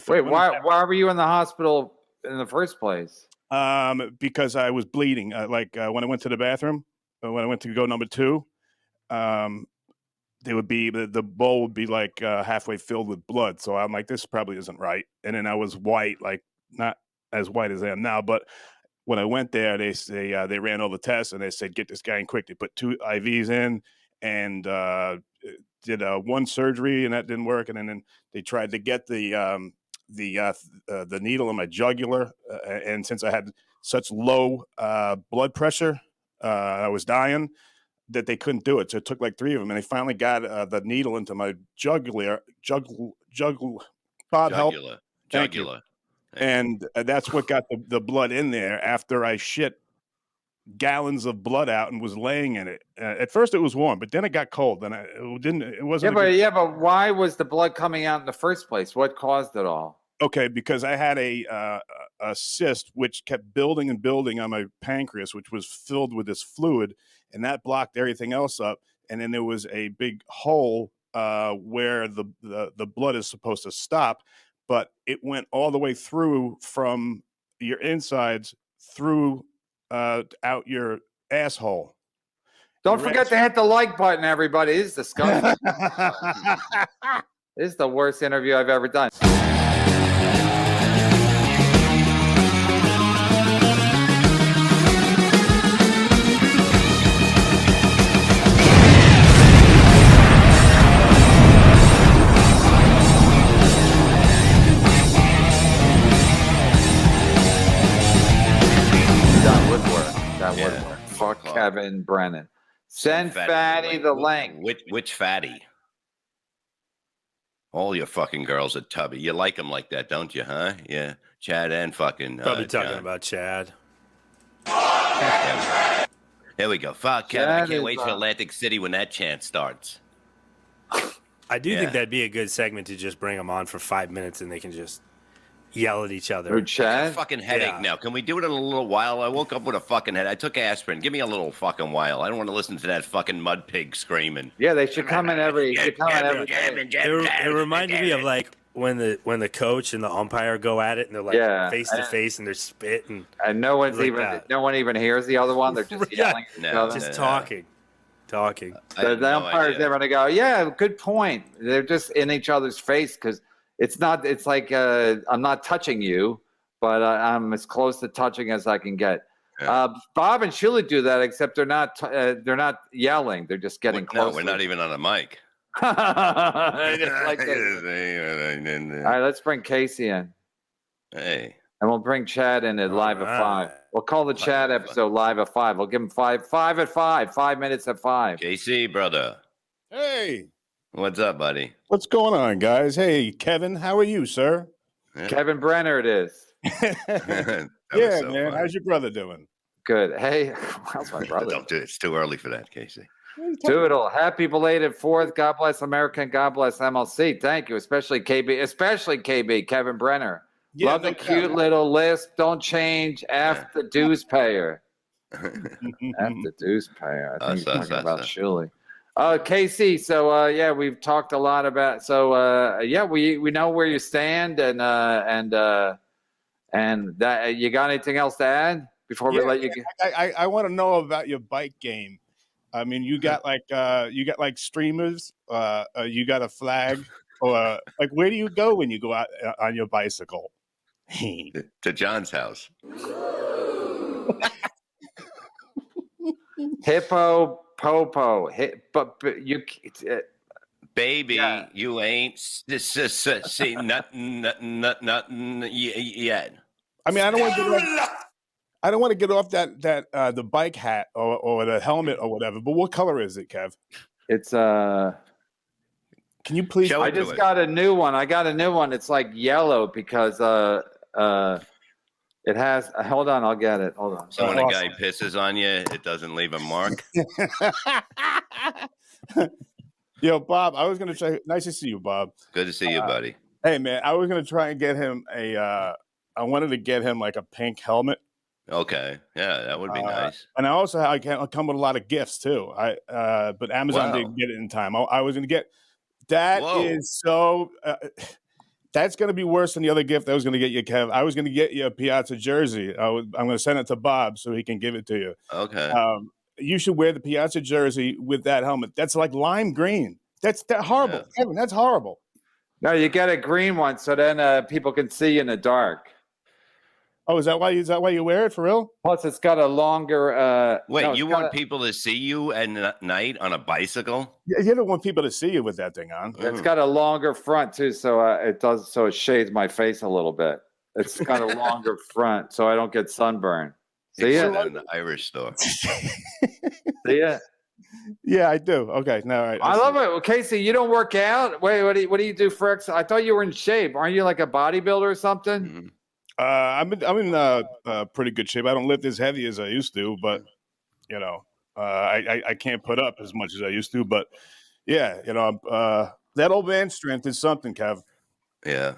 foot. Wait, why were you in the hospital in the first place? Because I was bleeding. When I went to the bathroom, when I went to go number 2, they would be the bowl would be like halfway filled with blood. So I'm like, this probably isn't right. And then I was white, like not as white as I am now, but when I went there, they ran all the tests and they said, get this guy in quick. They put 2 IVs in and did one surgery and that didn't work. And then they tried to get the needle in my jugular. And since I had such low blood pressure, I was dying, that they couldn't do it. So it took like 3 of them. And they finally got the needle into my jugular. Bob, help. Jugular. And that's what got the blood in there after I shit gallons of blood out and was laying in it. At first it was warm, but then it got cold. And it wasn't. But why was the blood coming out in the first place? What caused it all? Okay, because I had a cyst which kept building and building on my pancreas, which was filled with this fluid, and that blocked everything else up. And then there was a big hole where the blood is supposed to stop, but it went all the way through from your insides through out your asshole. Don't forget to hit the like button, everybody. This is disgusting. This is the worst interview I've ever done. Fuck Kevin Brennan. Send Fatty the link. Which Fatty? All your fucking girls are tubby. You like them like that, don't you, huh? Yeah. Chad and fucking probably talking John. about Chad. There we go. Fuck Kevin. I can't wait for Atlantic City when that chant starts. I do think that'd be a good segment to just bring them on for 5 minutes and they can just yell at each other. Chad? I got a fucking headache now. Can we do it in a little while? I woke up with a fucking head. I took aspirin. Give me a little fucking while. I don't want to listen to that fucking mud pig screaming. Yeah, they should come in every. It reminded me of like when the coach and the umpire go at it and they're like face to face and they're spitting. And no one even hears the other one. They're just yelling. Just talking. The umpire's never gonna go. Yeah, good point. They're just in each other's face because. It's like I'm not touching you, but I'm as close to touching as I can get. Yeah. Bob and Shuli do that, except they're not yelling. They're just getting close. No, we're not even on a mic. All right, let's bring Casey in. Hey. And we'll bring Chad in at Live at 5. We'll call the Chad episode Live at 5. We'll give him 5 at 5, 5 minutes at 5. Casey, brother. Hey. What's up, buddy? What's going on, guys? Hey, Kevin, how are you, sir? Yeah. Kevin Brenner it is. Man. How's your brother doing? Good. Hey, how's my brother? Don't do it. It's too early for that, Casey. Doodle. Happy belated 4th. God bless America and God bless MLC. Thank you. Especially KB, Kevin Brenner. Yeah, love the cute little lisp. Don't change. F the dues payer. F the dues payer. I think you're talking about Shuli. KC, so we've talked a lot about we know where you stand and that you got anything else to add before we let you go? I want to know about your bike game. I mean, you got like streamers, you got a flag, or like where do you go when you go out on your bicycle? To John's house. Hippo Popo, but you, baby, you ain't see nothing yet. I mean, I don't want to get off that the bike hat or the helmet or whatever. But what color is it, Kev? It's Can you please? I just got a new one. It's like yellow because it has. Hold on, I'll get it. Hold on. So when a guy pisses on you, it doesn't leave a mark. Yo, Bob, I was gonna try. Nice to see you, Bob. Good to see you, buddy. Hey, man, I was gonna try and get him I wanted to get him like a pink helmet. Okay, yeah, that would be nice. And I come with a lot of gifts too. But Amazon didn't get it in time. I was gonna get. That is so. That's going to be worse than the other gift I was going to get you, Kev. I was going to get you a Piazza jersey. I'm going to send it to Bob so he can give it to you. Okay. You should wear the Piazza jersey with that helmet. That's like lime green. That's horrible. Yeah. Kevin, that's horrible. No, you get a green one so then people can see in the dark. Oh, is that why you wear it for real? Plus, it's got a longer. Wait, you want people to see you at night on a bicycle? Yeah, you don't want people to see you with that thing on. It's got a longer front too, so it shades my face a little bit. It's got a longer front, so I don't get sunburn. See it in the Irish store. See it? Yeah, I do. Okay, no, all right. I love it. Well, Casey, you don't work out. Wait, what do you do for exercise? I thought you were in shape. Aren't you like a bodybuilder or something? Mm-hmm. I'm in pretty good shape. I don't lift as heavy as I used to, but you know, I can't put up as much as I used to. But yeah, you know, that old man strength is something, Kev. Yeah.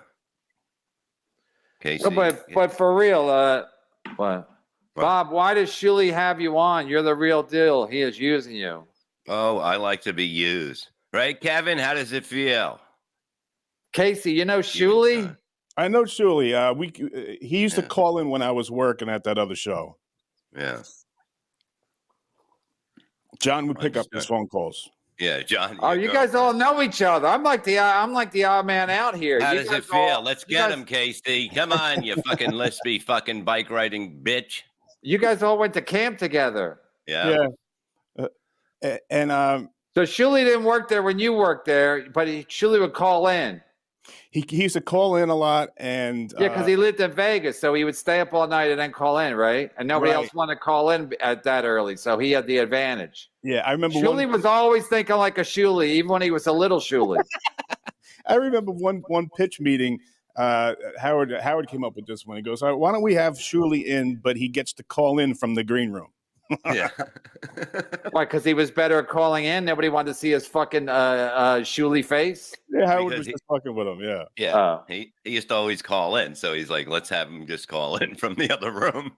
Casey, but for real, what? Bob, why does Shuli have you on? You're the real deal. He is using you. Oh, I like to be used, right, Kevin? How does it feel? Casey, you know Shuli? I know Shuli. He used to call in when I was working at that other show. Yeah. John would pick up his phone calls. Yeah, John. Oh, you guys all know each other. I'm like the odd man out here. How does it feel? Let's get him, Casey. Come on, you fucking lispy fucking bike riding bitch. You guys all went to camp together. Yeah. And so Shuli didn't work there when you worked there, but Shuli would call in. He used to call in a lot, and because he lived in Vegas, so he would stay up all night and then call in, right? And nobody else wanted to call in at that early, so he had the advantage. Yeah, I remember. Shuli was always thinking like a Shuli, even when he was a little Shuli. I remember one pitch meeting. Howard came up with this one. He goes, "Why don't we have Shuli in, but he gets to call in from the green room?" Yeah. Why? Because he was better at calling in. Nobody wanted to see his fucking Shuli face. Yeah, Howard was just fucking with him. Yeah. Yeah. He used to always call in, so he's like, "Let's have him just call in from the other room."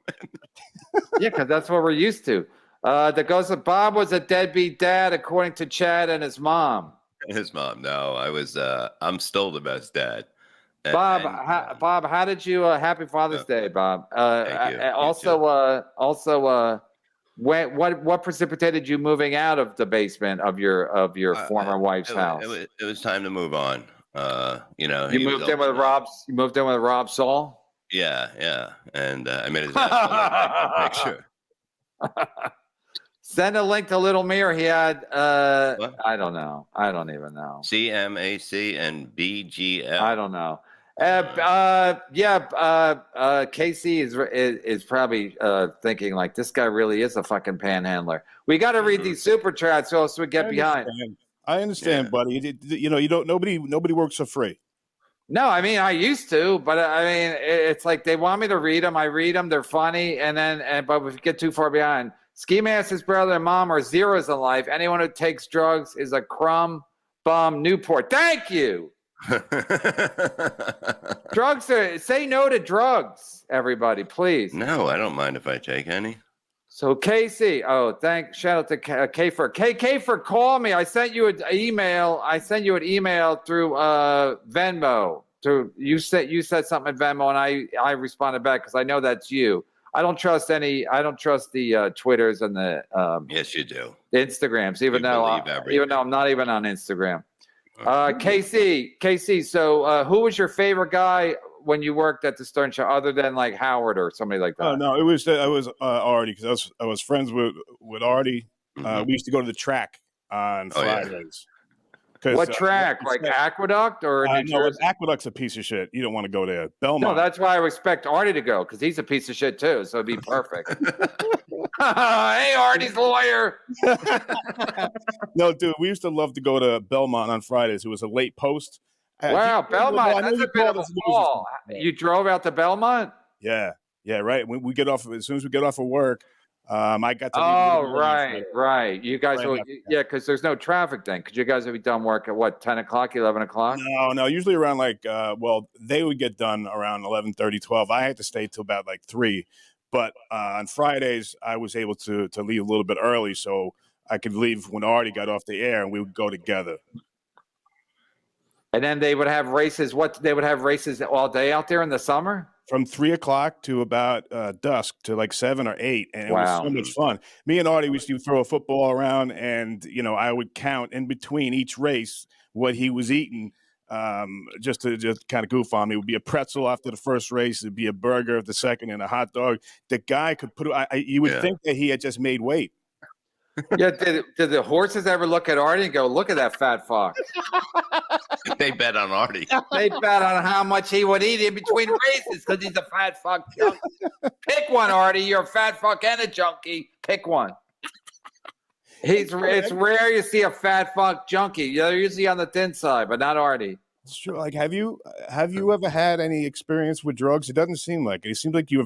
Yeah, because that's what we're used to. That goes with Bob was a deadbeat dad, according to Chad and his mom. His mom. No, I was. I'm still the best dad. Bob, how did you? Happy Father's Day, Bob. Thank you. Also, what precipitated you moving out of the basement of your former wife's house? It was time to move on. You moved in with Rob. You moved in with Rob Saul. Yeah, and I made his picture. Send a link to Little Mirror. He had. I don't know. I don't even know. CMAC and BGL. I don't know. Casey is probably thinking like this guy really is a fucking panhandler. We got to read these super chats so we get behind. I understand, buddy. Nobody works for free. No, I mean I used to, but I mean it's like they want me to read them. I read them. They're funny, but if we get too far behind, Ski Master's brother and mom are zeros in life. Anyone who takes drugs is a crumb bum Newport. Thank you. Say no to drugs, everybody, please. No, I don't mind if I take any. So Casey, shout out to KFer, call me. I sent you an email. Through Venmo. You said something at Venmo, and I responded back because I know that's you. I don't trust the Twitters and the yes, you do. Instagrams, even though I'm not even on Instagram. Casey. So, who was your favorite guy when you worked at the Stern Show, other than like Howard or somebody like that? Oh no, I was Artie because I was friends with Artie. We used to go to the track on Fridays. What track? Like Aqueduct or New Jersey? Aqueduct's a piece of shit. You don't want to go there. Belmont. No, that's why I expect Artie to go because he's a piece of shit too. So it'd be perfect. Hey, Artie's lawyer. No, dude, we used to love to go to Belmont on Fridays. It was a late post. Wow, Belmont. That's a bit of a fall. You drove out to Belmont? Yeah, right. When we get off, as soon as we get off of work, I got to. Oh, right. You guys, because there's no traffic then. Because you guys would be done work at what, 10 o'clock, 11 o'clock? No. Usually around they would get done around 11:30, 12. I had to stay till about 3. But on Fridays, I was able to leave a little bit early so I could leave when Artie got off the air and we would go together. And then they would have races. They would have races all day out there in the summer? From 3 o'clock to about dusk to like 7 or 8. And it was so much fun. Me and Artie, we used to throw a football around, and, I would count in between each race what he was eating. Just to kind of goof on me. It would be a pretzel after the first race. It'd be a burger after the second, and a hot dog. The guy could you would think that he had just made weight. Yeah, did the horses ever look at Artie and go, look at that fat fuck? They bet on Artie. They bet on how much he would eat in between races because he's a fat fuck junkie. Pick one, Artie. You're a fat fuck and a junkie. Pick one. It's rare you see a fat fuck junkie. They're usually on the thin side, but not Artie. It's true. Like, have you ever had any experience with drugs? It doesn't seem like it. It seems like you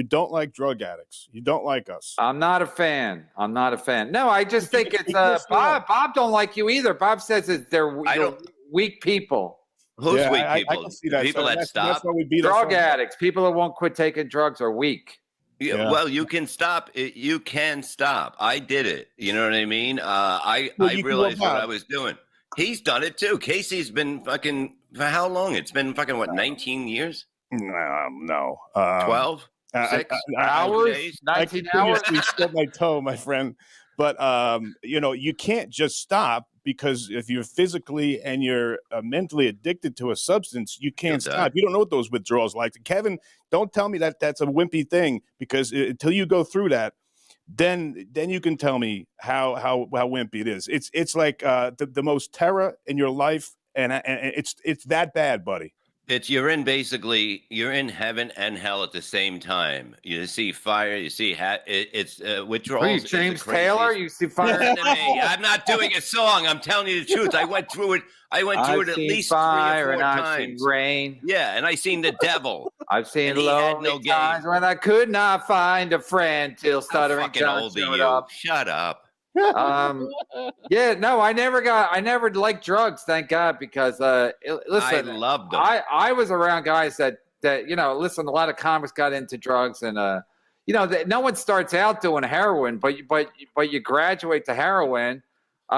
don't like drug addicts. You don't like us. I'm not a fan. No, I just think it's Bob don't like you either. Bob says they're weak people. Who's weak people? I can see that. People that stop. Drug addicts. People that won't quit taking drugs are weak. Yeah. Well, you can stop. You can stop. I did it. You know what I mean? I realized what I was doing. He's done it too. Casey's been fucking for how long? It's been fucking 19 years? No. 12? 6 hours? 19 hours? I stubbed my toe, my friend. But you can't just stop, because if you're physically and you're mentally addicted to a substance, you can't stop. You don't know what those withdrawals like. Kevin, don't tell me that that's a wimpy thing, because until you go through that, then you can tell me how wimpy it is. It's like the most terror in your life, and it's that bad, buddy. You're in heaven and hell at the same time. You see fire, you see it's withdrawals. Are you James Taylor? You see fire? I'm not doing a song. I'm telling you the truth. I went through it. At least fire 3 or 4 and times. I've seen rain. Yeah, and I seen the devil. I've seen lonely times when I could not find a friend till Stuttering John showed up. Shut up. Yeah, no, I never liked drugs, thank God, because listen, I loved them. I was around guys that listen, a lot of comics got into drugs, and no one starts out doing heroin, but you graduate to heroin,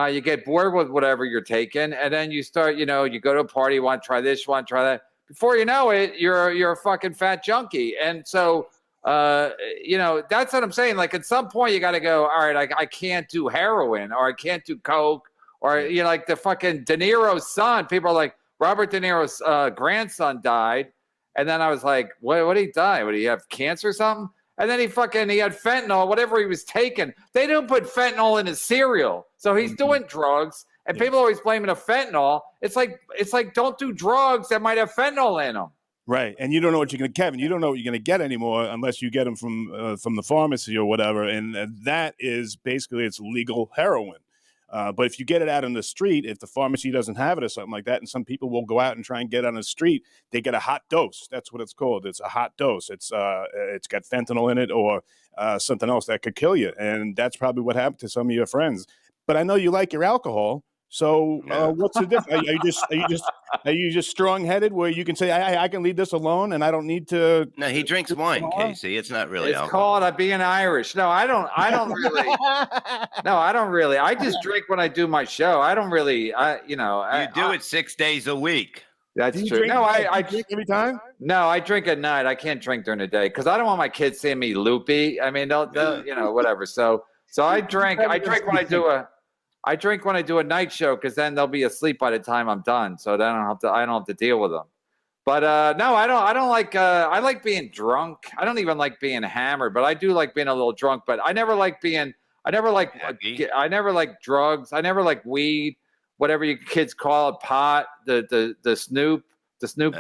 you get bored with whatever you're taking, and then you start, you go to a party, you want to try this, you want to try that. Before you know it, you're a fucking fat junkie. And so that's what I'm saying. Like, at some point you got to go, all right, I can't do heroin, or I can't do coke, or like the fucking De Niro's son. People are like, Robert De Niro's grandson died, and then I was like, what did he die? Would he have cancer or something? And then he had fentanyl, whatever he was taking. They didn't put fentanyl in his cereal, so he's doing drugs. And people always blaming the fentanyl. It's like don't do drugs that might have fentanyl in them. Right, and you don't know what you're going to, Kevin. You don't know what you're going to get anymore unless you get them from the pharmacy or whatever, and that is basically, it's legal heroin. But if you get it out on the street, if the pharmacy doesn't have it or something like that, and some people will go out and try and get it on the street, they get a hot dose. That's what it's called. It's a hot dose. It's got fentanyl in it, or something else that could kill you, and that's probably what happened to some of your friends. But I know you like your alcohol. So what's the difference? Are you just strong-headed where you can say, I can leave this alone and I don't need to? No, he drinks wine, Casey. It's not really alcohol. It's called being Irish. No, I don't really. No, I don't really. I just drink when I do my show. I don't really. You do it 6 days a week. That's true. No, I drink every time. No, I drink at night. I can't drink during the day because I don't want my kids seeing me loopy. I mean, they'll whatever. So I drink. I drink when I do a night show, because then they'll be asleep by the time I'm done. So then I don't have to deal with them. But no, I don't like. I like being drunk. I don't even like being hammered, but I do like being a little drunk. But I never like drugs. I never like weed, whatever you kids call it, pot, the Snoop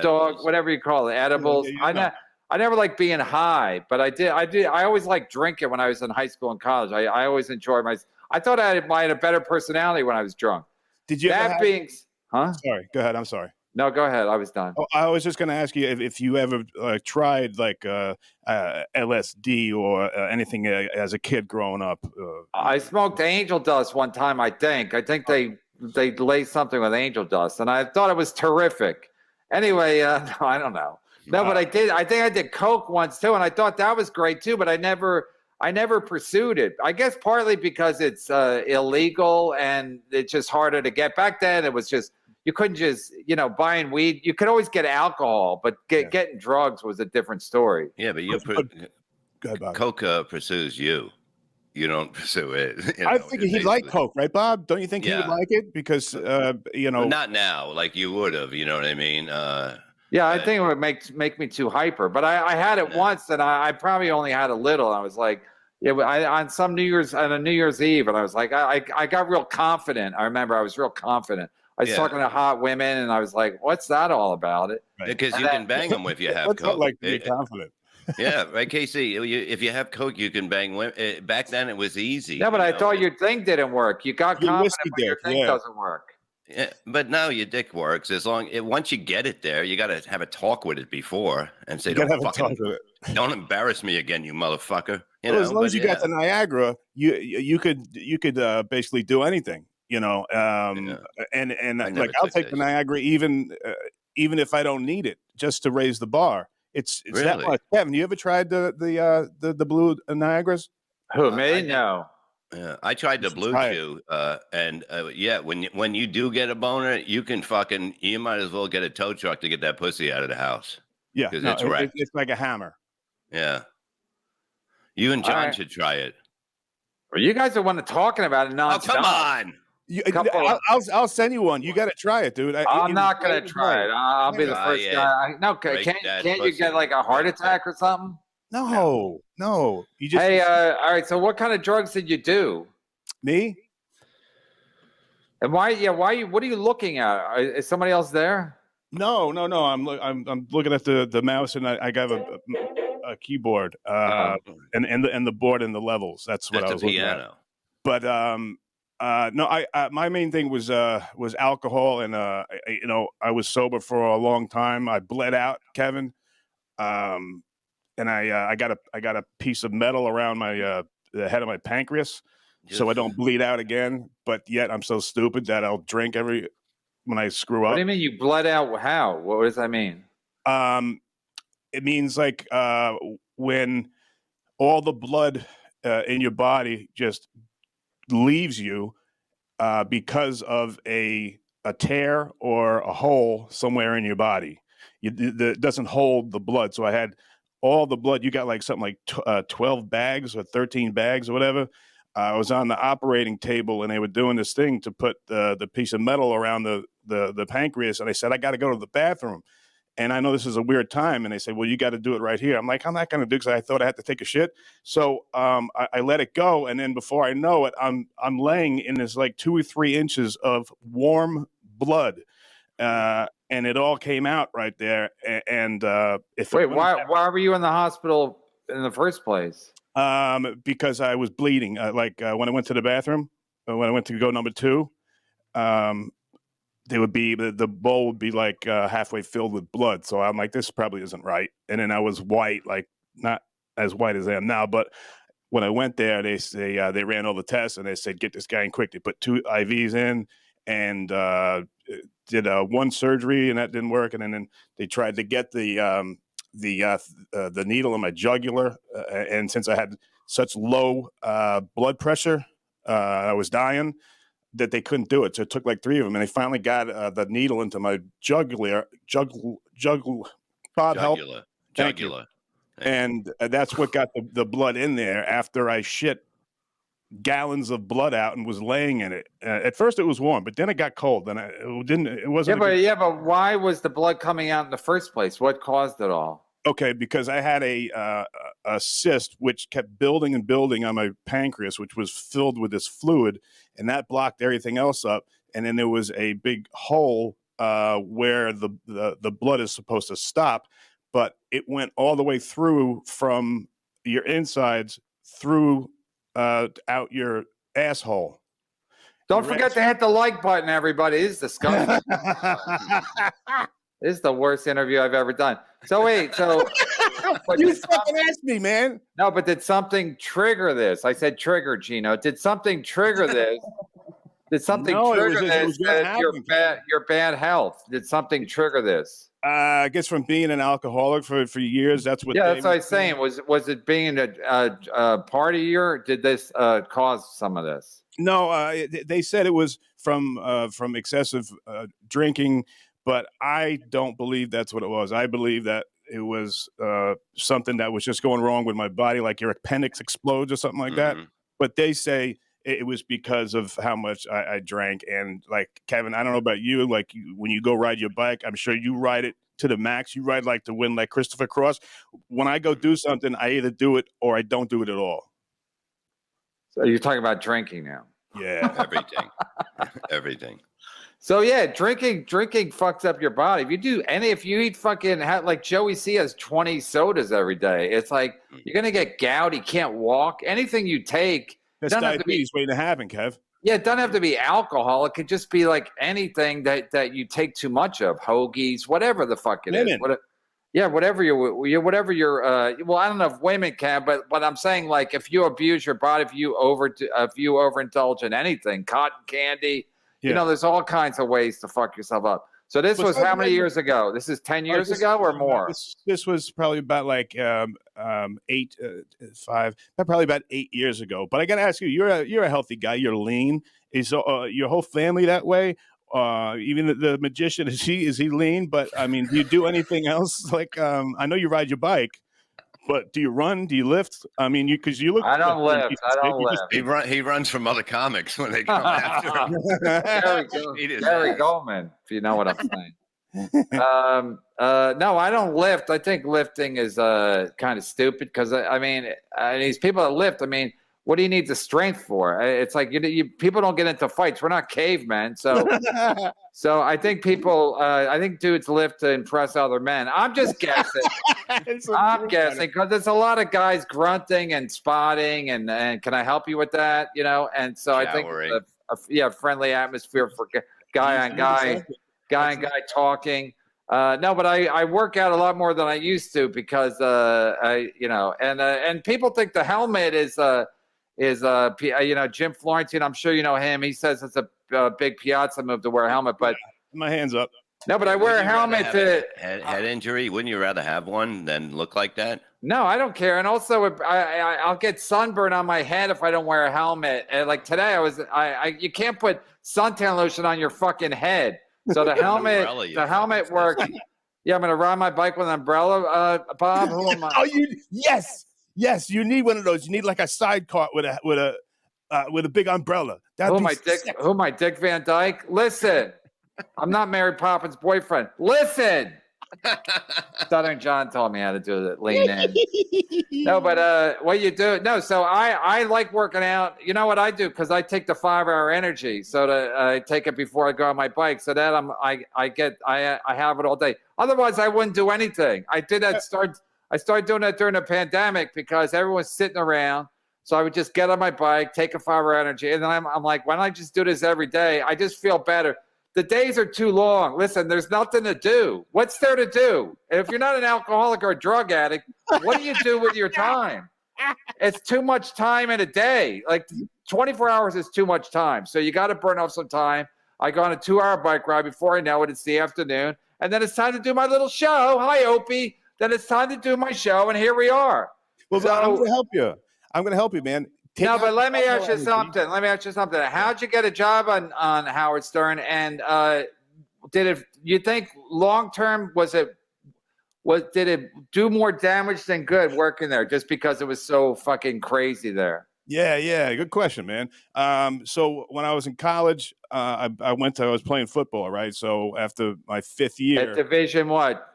Dogg, whatever you call it, edibles. I never like being high, but I always liked drinking when I was in high school and college. I always enjoyed I thought I had a better personality when I was drunk. Did you? Huh? Sorry, go ahead. I'm sorry. No, go ahead. I was done. Oh, I was just going to ask you if you ever tried like LSD or anything as a kid growing up. I smoked angel dust one time. I think they laced something with angel dust, and I thought it was terrific. Anyway, no, I don't know. No, but I did. I think I did coke once too, and I thought that was great too. But I never pursued it. I guess partly because it's illegal and it's just harder to get. Back then, it was just you couldn't just, buying weed. You could always get alcohol, but getting drugs was a different story. Yeah, but Coke pursues you. You don't pursue it. I think he'd like Coke, right, Bob? Don't you think he would like it? Because, not now, like you would have, you know what I mean? I think it would make me too hyper. But I had it once, and I probably only had a little. I was like, on New Year's Eve, and I was like, I got real confident. I remember I was real confident. I was talking to hot women, and I was like, what's that all about? Because you can bang them if you have Coke. Like to be confident. Yeah, right, Casey. If you have Coke, you can bang women. Back then, it was easy. Yeah, but I thought your thing didn't work. You got confident, but your thing doesn't work. Yeah, but now your dick works once you get it there. You got to have a talk with it before and say, don't embarrass me again, you motherfucker. As long as you got the Niagara, you could basically do anything. And like I'll take the Niagara even if I don't need it, just to raise the bar. It's really? That much. Kevin, you ever tried the blue Niagaras? Who, me? No. Yeah, I tried the Blue Chew, when you do get a boner, you might as well get a tow truck to get that pussy out of the house. Yeah, it's like a hammer. Yeah, you and John should try it. Well, you guys are one talking about it nonstop. Oh, come on. I'll send you one. You got to try it, dude. I'm not gonna try it. I'll be the first guy. No, can't you get like a heart attack or something? No. You just all right. So, what kind of drugs did you do? Me? And why? Yeah, why? What are you looking at? Is somebody else there? No. I'm looking at the mouse, and I got a keyboard, and the board and the levels. That's what I was looking at. But no, my main thing was alcohol, and I was sober for a long time. I bled out, Kevin, and I got a piece of metal around the head of my pancreas, so I don't bleed out again. But yet I'm so stupid that I'll drink when I screw up. What do you mean you bled out? How? What does that mean? It means like when all the blood in your body just leaves you because of a tear or a hole somewhere in your body. It doesn't hold the blood. So I had all the blood. You got like something like 12 bags or 13 bags or whatever. I was on the operating table, and they were doing this thing to put the piece of metal around the pancreas. And I said, I got to go to the bathroom. And I know this is a weird time. And they say, well, you got to do it right here. I'm like, I'm not going to do it, because I thought I had to take a shit. So I let it go. And then before I know it, I'm laying in this like 2 or 3 inches of warm blood. And it all came out right there. And why were you in the hospital in the first place? Because I was bleeding. When I went to the bathroom, when I went to go number 2, the bowl would be like halfway filled with blood. So I'm like, this probably isn't right. And then I was white, like not as white as I am now. But when I went there, they ran all the tests, and they said, get this guy in quick. They put 2 IVs in, and did one surgery, and that didn't work. And then they tried to get the needle in my jugular. And since I had such low blood pressure, I was dying, that they couldn't do it. So it took like 3 of them, and they finally got the needle into my jugular. Bob, help. Jugular. And that's what got the blood in there after I shit gallons of blood out and was laying in it. At first it was warm, but then it got cold, and it wasn't. But why was the blood coming out in the first place? What caused it all? Okay, because I had a cyst which kept building and building on my pancreas, which was filled with this fluid, and that blocked everything else up. And then there was a big hole where the blood is supposed to stop, but it went all the way through from your insides through out your asshole. Don't forget to hit the like button, everybody. This is disgusting. This is the worst interview I've ever done. So wait, you fucking asked me, man. No, but did something trigger this? I said trigger, Gino. Did something trigger this? Did something trigger this? Your bad health. Did something trigger this? I guess from being an alcoholic for years, that's what. Yeah, that's what I was saying. Was it being a part of your? Did this cause some of this? No, they said it was from excessive drinking, but I don't believe that's what it was. I believe that it was something that was just going wrong with my body, like your appendix explodes or something like that. But they say it was because of how much I drank. And like, Kevin, I don't know about you, like when you go ride your bike, I'm sure you ride it to the max. You ride like to win, like Christopher Cross. When I go do something, I either do it or I don't do it at all. So you're talking about drinking now? Yeah. Everything. So yeah, drinking fucks up your body. If you eat fucking, like Joey C has 20 sodas every day, it's like you're gonna get gout. He can't walk. Anything you take, that's diabetes waiting to happen, Kev. Yeah, it doesn't have to be alcohol. It could just be like anything that you take too much of, hoagies, whatever the fuck it is. Whatever you're. Well, I don't know if women can, but I'm saying, like, if you abuse your body, if you overindulge in anything, cotton candy. Yeah. There's all kinds of ways to fuck yourself up. So this was how many years ago? This is 10 years ago or more? This was probably about like 8 years ago. But I got to ask you, you're a healthy guy. You're lean. Is your whole family that way? Even the magician, is he lean? But I mean, do you do anything else? Like, I know you ride your bike. But do you run? Do you lift? I mean, because you look. I don't lift. He runs from other comics when they come after him. Gary Goldman, if you know what I'm saying. No, I don't lift. I think lifting is kind of stupid because I mean, these people that lift. I mean, what do you need the strength for? It's like people don't get into fights. We're not cavemen, so. So I think dudes lift to impress other men. I'm just guessing. I'm guessing because there's a lot of guys grunting and spotting and can I help you with that? And so I think friendly atmosphere for guy on guy talking. No, but I work out a lot more than I used to because and people think the helmet is Jim Florentine. I'm sure you know him. He says it's a big Piazza move to wear a helmet, but my hands up. No, but I wear a helmet to head injury. Wouldn't you rather have one than look like that? No, I don't care. And also, I'll get sunburn on my head if I don't wear a helmet. And like today, you can't put suntan lotion on your fucking head. So the helmet works. Yeah, I'm gonna ride my bike with an umbrella. Bob, who am I? Yes, you need one of those. You need like a sidecar with a big umbrella. Who am I, Dick Van Dyke? Listen, I'm not Mary Poppins' boyfriend. Listen, Stuttering John told me how to do it. Lean in. No, but what you do? No, so I like working out. You know what I do? Because I take the 5-hour energy, so I take it before I go on my bike. So that I have it all day. Otherwise, I wouldn't do anything. I started doing that during the pandemic because everyone's sitting around. So I would just get on my bike, take a 5-hour energy, and then I'm like, why don't I just do this every day? I just feel better. The days are too long. Listen, there's nothing to do. What's there to do? And if you're not an alcoholic or a drug addict, what do you do with your time? It's too much time in a day. Like 24 hours is too much time. So you got to burn off some time. I go on a 2-hour bike ride. Before I know it, it's the afternoon. And then it's time to do my little show. Hi, Opie. Then it's time to do my show, and here we are. Well, so, I'm going to help you. I'm going to help you, man. But let me ask you something. How'd you get a job on Howard Stern? And you think long term did it do more damage than good working there just because it was so fucking crazy there? Yeah. Good question, man. So when I was in college, I was playing football, right? So after my 5th year. At Division what?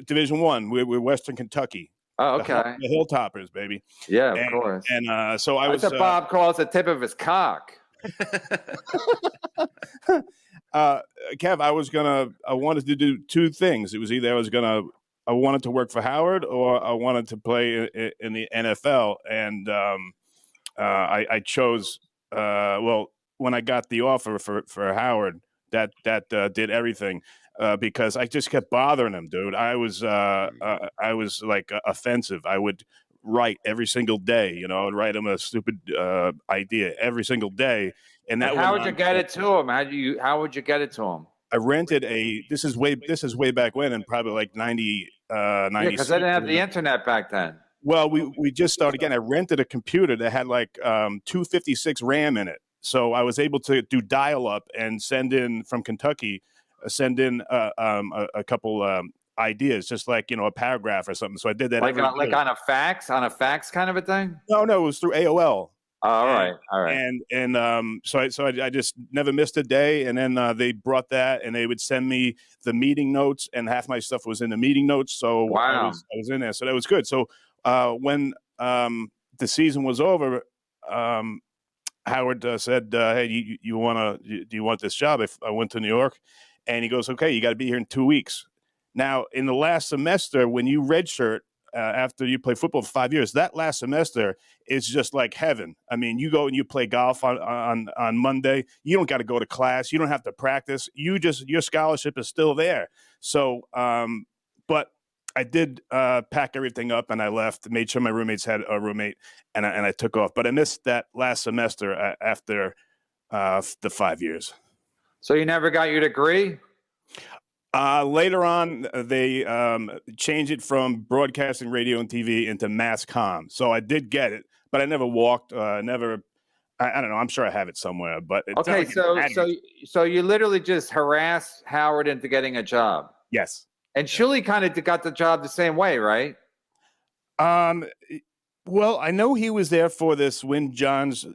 Division I. We're Western Kentucky. Oh, okay. The Hilltoppers, baby. Yeah, of course. And so I was. That's what Bob calls the tip of his cock. Kev, I wanted to do 2 things. It was either I wanted to work for Howard or I wanted to play in the NFL. And I chose, when I got the offer for Howard, that did everything. Because I just kept bothering him, dude. I was like offensive. I would write every single day. I would write him a stupid idea every single day. And how would you get it to him? How would you get it to him? I rented this is way back when, and probably like 90. Because I didn't have the internet back then. Well, we just started again. I rented a computer that had like 256 RAM in it. So I was able to do dial-up and send in from Kentucky, a couple ideas, just like, a paragraph or something. So I did that like on a fax kind of a thing. No, it was through AOL. Oh, all right. And so I just never missed a day. And then they brought that, and they would send me the meeting notes, and half my stuff was in the meeting notes. So wow. I was in there. So that was good. So when the season was over, Howard said, "Hey, do you want this job?" If I went to New York, and he goes, "Okay, you got to be here in 2 weeks." Now, in the last semester, when you redshirt after you play football for 5 years, that last semester is just like heaven. I mean, you go and you play golf on Monday. You don't got to go to class. You don't have to practice. Your scholarship is still there. So, but I did pack everything up, and I left. Made sure my roommates had a roommate, and I took off. But I missed that last semester after the 5 years. So you never got your degree? Later on, they changed it from broadcasting, radio, and TV into mass comm. So I did get it, but I never walked. I don't know. I'm sure I have it somewhere. But it's okay. So you literally just harassed Howard into getting a job. Yes. And Shuli kind of got the job the same way, right? Well, I know he was there for this Win John's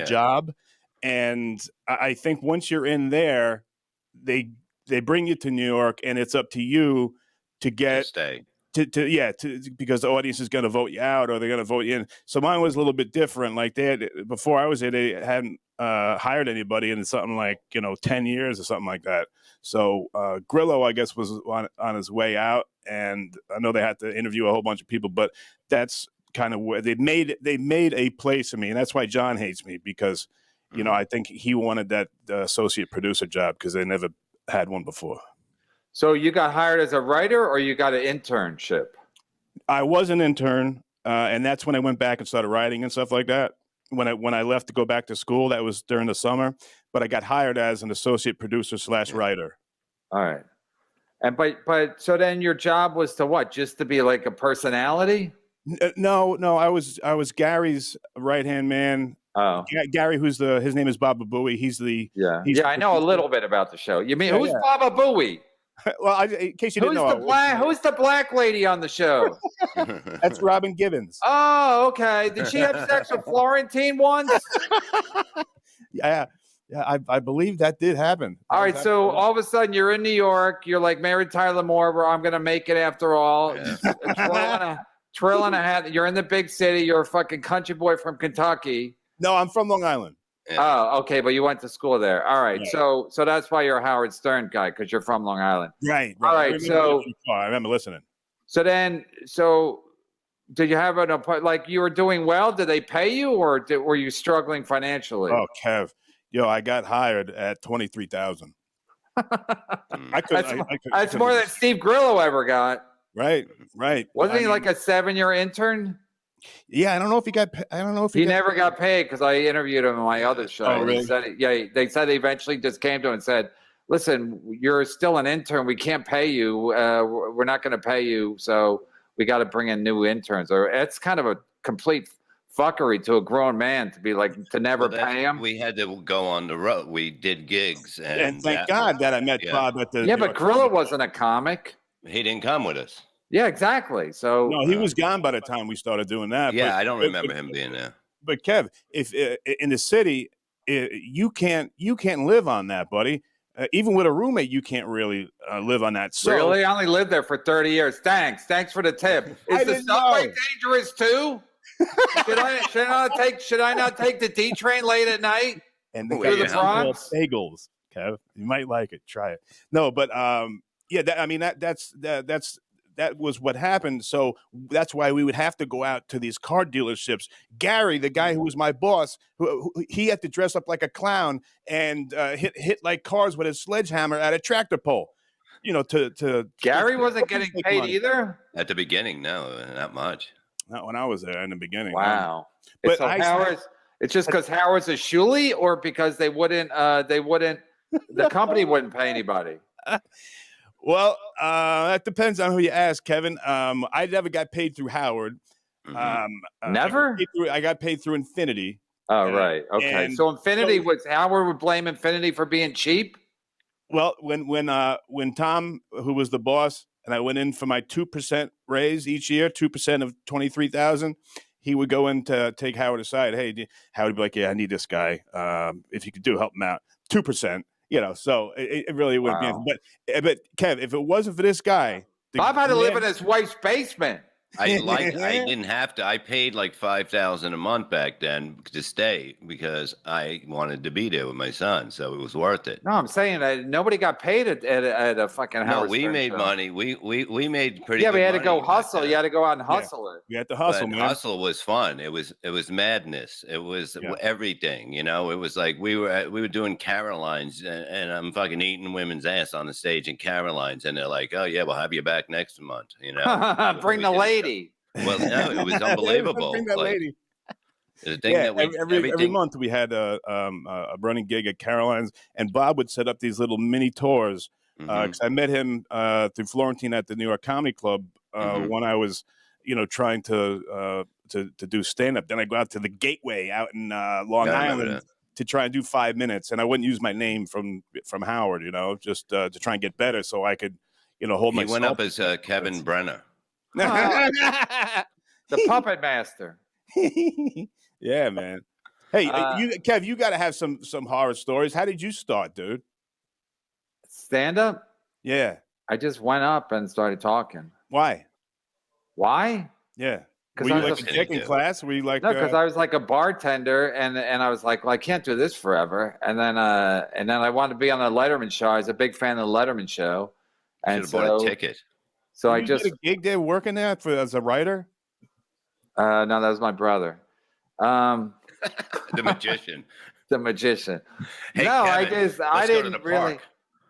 job, and I think once you're in there, they bring you to New York, and it's up to you to get stay. Because the audience is going to vote you out, or they're going to vote you in. So mine was a little bit different. Like before I was there, they hadn't hired anybody in something like 10 years or something like that. So Grillo, I guess, was on his way out, and I know they had to interview a whole bunch of people, but that's kind of where they made a place for me, and that's why John hates me, because I think he wanted that associate producer job because they never had one before. So you got hired as a writer, or you got an internship? I was an intern, and that's when I went back and started writing and stuff like that. When I left to go back to school, that was during the summer. But I got hired as an associate producer / writer. All right. And but so then your job was to what? Just to be like a personality? No. I was Gary's right-hand man. Oh, Gary, his name is Baba Booey. He's I know a little bit about the show. You mean who's Baba Booey? Well, in case you didn't know, who's the black lady on the show? That's Robin Gibbons. Oh, okay. Did she have sex with Florentine once? Yeah, I believe that did happen. All right, so all of a sudden you're in New York. You're like Mary Tyler Moore, where I'm going to make it after all. Yeah. Twirling a hat. You're in the big city. You're a fucking country boy from Kentucky. No, I'm from Long Island. Yeah. Oh, okay, but you went to school there. All right, yeah. So that's why you're a Howard Stern guy, because you're from Long Island. Right. All right, I remember listening. So did you have like you were doing well? Did they pay you, or were you struggling financially? Oh, Kev, I got hired at $23,000. That's more than Steve Grillo ever got. Right. Wasn't he like a 7-year intern? Yeah, I don't know if he got. I don't know if he never got paid, because I interviewed him on my other show. Oh, really? They said they eventually just came to him and said, "Listen, you're still an intern. We can't pay you. We're not going to pay you. So we got to bring in new interns." Or it's kind of a complete fuckery to a grown man to be like to never pay him. We had to go on the road. We did gigs, and thank God that I met Bob at the. Yeah, but Grillo wasn't a comimic. He didn't come with us. Yeah, exactly. So no, he was gone by the time we started doing that. Yeah, I don't remember him being there. But Kev, if in the city, you can't live on that, buddy. Even with a roommate, you can't really live on that. So, really, I only lived there for 30 years. Thanks for the tip. Is the subway dangerous too? Should I not take the D train late at night? And the Bronx bagels, Kev, you might like it. Try it. No, but that was what happened. So that's why we would have to go out to these car dealerships. Gary, the guy who was my boss, he had to dress up like a clown and hit like cars with his sledgehammer at a tractor pole. To Gary wasn't getting paid either? At the beginning, no, not much. Not when I was there in the beginning. Wow. But it's just because Howard's a Shuli, or because the company wouldn't pay anybody? Well, that depends on who you ask, Kevin. I never got paid through Howard. Never? I got paid through Infinity. Oh, right. Okay. So Infinity Howard would blame Infinity for being cheap? Well, when Tom, who was the boss, and I went in for my 2% raise each year, 2% of 23,000, he would go in to take Howard aside. Hey, Howard would be like, yeah, I need this guy. If you could help him out. 2%, so it really would be. But Kev, if it wasn't for this guy, Bob had to live in his wife's basement. I didn't have to. I paid like $5,000 a month back then to stay because I wanted to be there with my son, so it was worth it. No, I'm saying that nobody got paid at a fucking house. No, we made money. We made pretty. Yeah, we had to go hustle. You had to go out and hustle it. You had to hustle, man. Hustle was fun. It was madness. It was everything. It was like we were doing Carolines, and I'm fucking eating women's ass on the stage in Carolines, and they're like, "Oh yeah, we'll have you back next month." Bring the lady. Well, no, it was unbelievable. Bring that lady. The thing that every month we had a running gig at Caroline's, and Bob would set up these little mini tours. Because I met him through Florentine at the New York Comedy Club when I was, trying to do stand up. Then I go out to the Gateway out in Long Island to try and do 5 minutes, and I wouldn't use my name from Howard, just to try and get better, so I could, hold my. He went up as Kevin Brennan. The puppet master. Yeah, man. Hey, Kev, you got to have some horror stories. How did you start, dude? Stand up? Yeah. I just went up and started talking. Why? Yeah. Were you like taking class? Were you like no? Because I was like a bartender, and I was like, well, I can't do this forever. And then I wanted to be on the Letterman show. I was a big fan of the Letterman show, and so bought a ticket. So I just get a gig there working there as a writer. No, that was my brother. The magician. The magician. Hey, no, Kevin,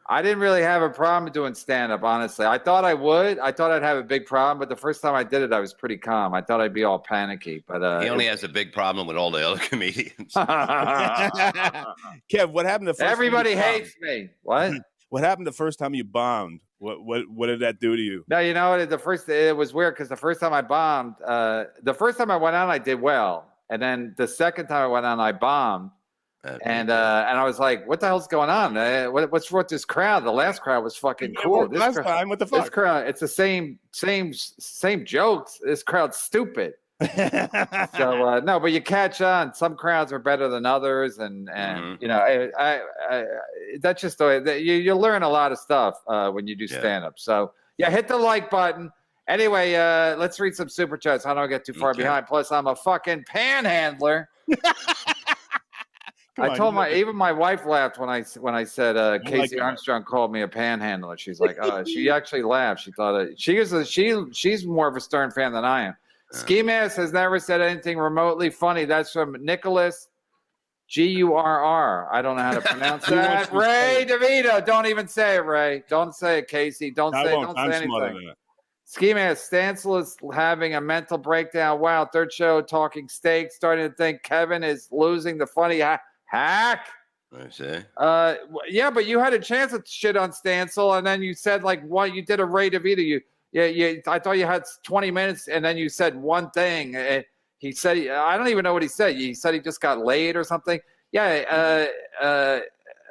I didn't really have a problem doing stand-up, honestly. I thought I would. I thought I'd have a big problem, but the first time I did it, I was pretty calm. I thought I'd be all panicky. But he only has a big problem with all the other comedians. Kev, what happened the first Everybody hates me. What? What happened the first time you bombed? What did that do to you? No, it was weird because the first time I bombed, the first time I went on, I did well. And then the second time I went on, I bombed. And I was like, what the hell's going on? What's with this crowd? The last crowd was fucking cool. Last time, what the fuck? This crowd, it's the same jokes. This crowd's stupid. So no, but you catch on. Some crowds are better than others, and I that's just the way that you learn a lot of stuff when you do stand up. So yeah, hit the like button. Anyway, let's read some super chats. I don't get too far behind. Plus, I'm a fucking panhandler. Even my wife laughed when I said Casey Armstrong called me a panhandler. She's like, she actually laughed. She thought she's more of a Stern fan than I am. Ski Mask has never said anything remotely funny. That's from Nicholas Gurr. I don't know how to pronounce that. Ray DeVito. Don't even say it, Ray. Don't say it, Casey. Don't say anything. Ski Mask, Stancil is having a mental breakdown. Wow, third show talking steak. Starting to think Kevin is losing the funny hack. I see. Yeah, but you had a chance to shit on Stancil, and then you said you did a Ray DeVito. I thought you had 20 minutes, and then you said one thing. He said, I don't even know what he said. He said he just got laid or something. Yeah,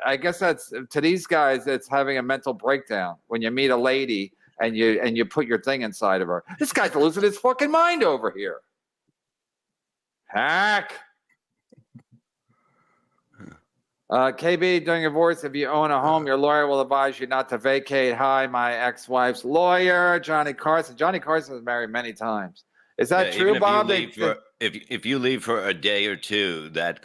I guess that's to these guys. It's having a mental breakdown when you meet a lady and you put your thing inside of her. This guy's losing his fucking mind over here. Hack. KB, during your divorce, if you own a home, your lawyer will advise you not to vacate. Hi, my ex-wife's lawyer, Johnny Carson. Johnny Carson was married many times. Is that true, Bob? If you leave for a day or two, that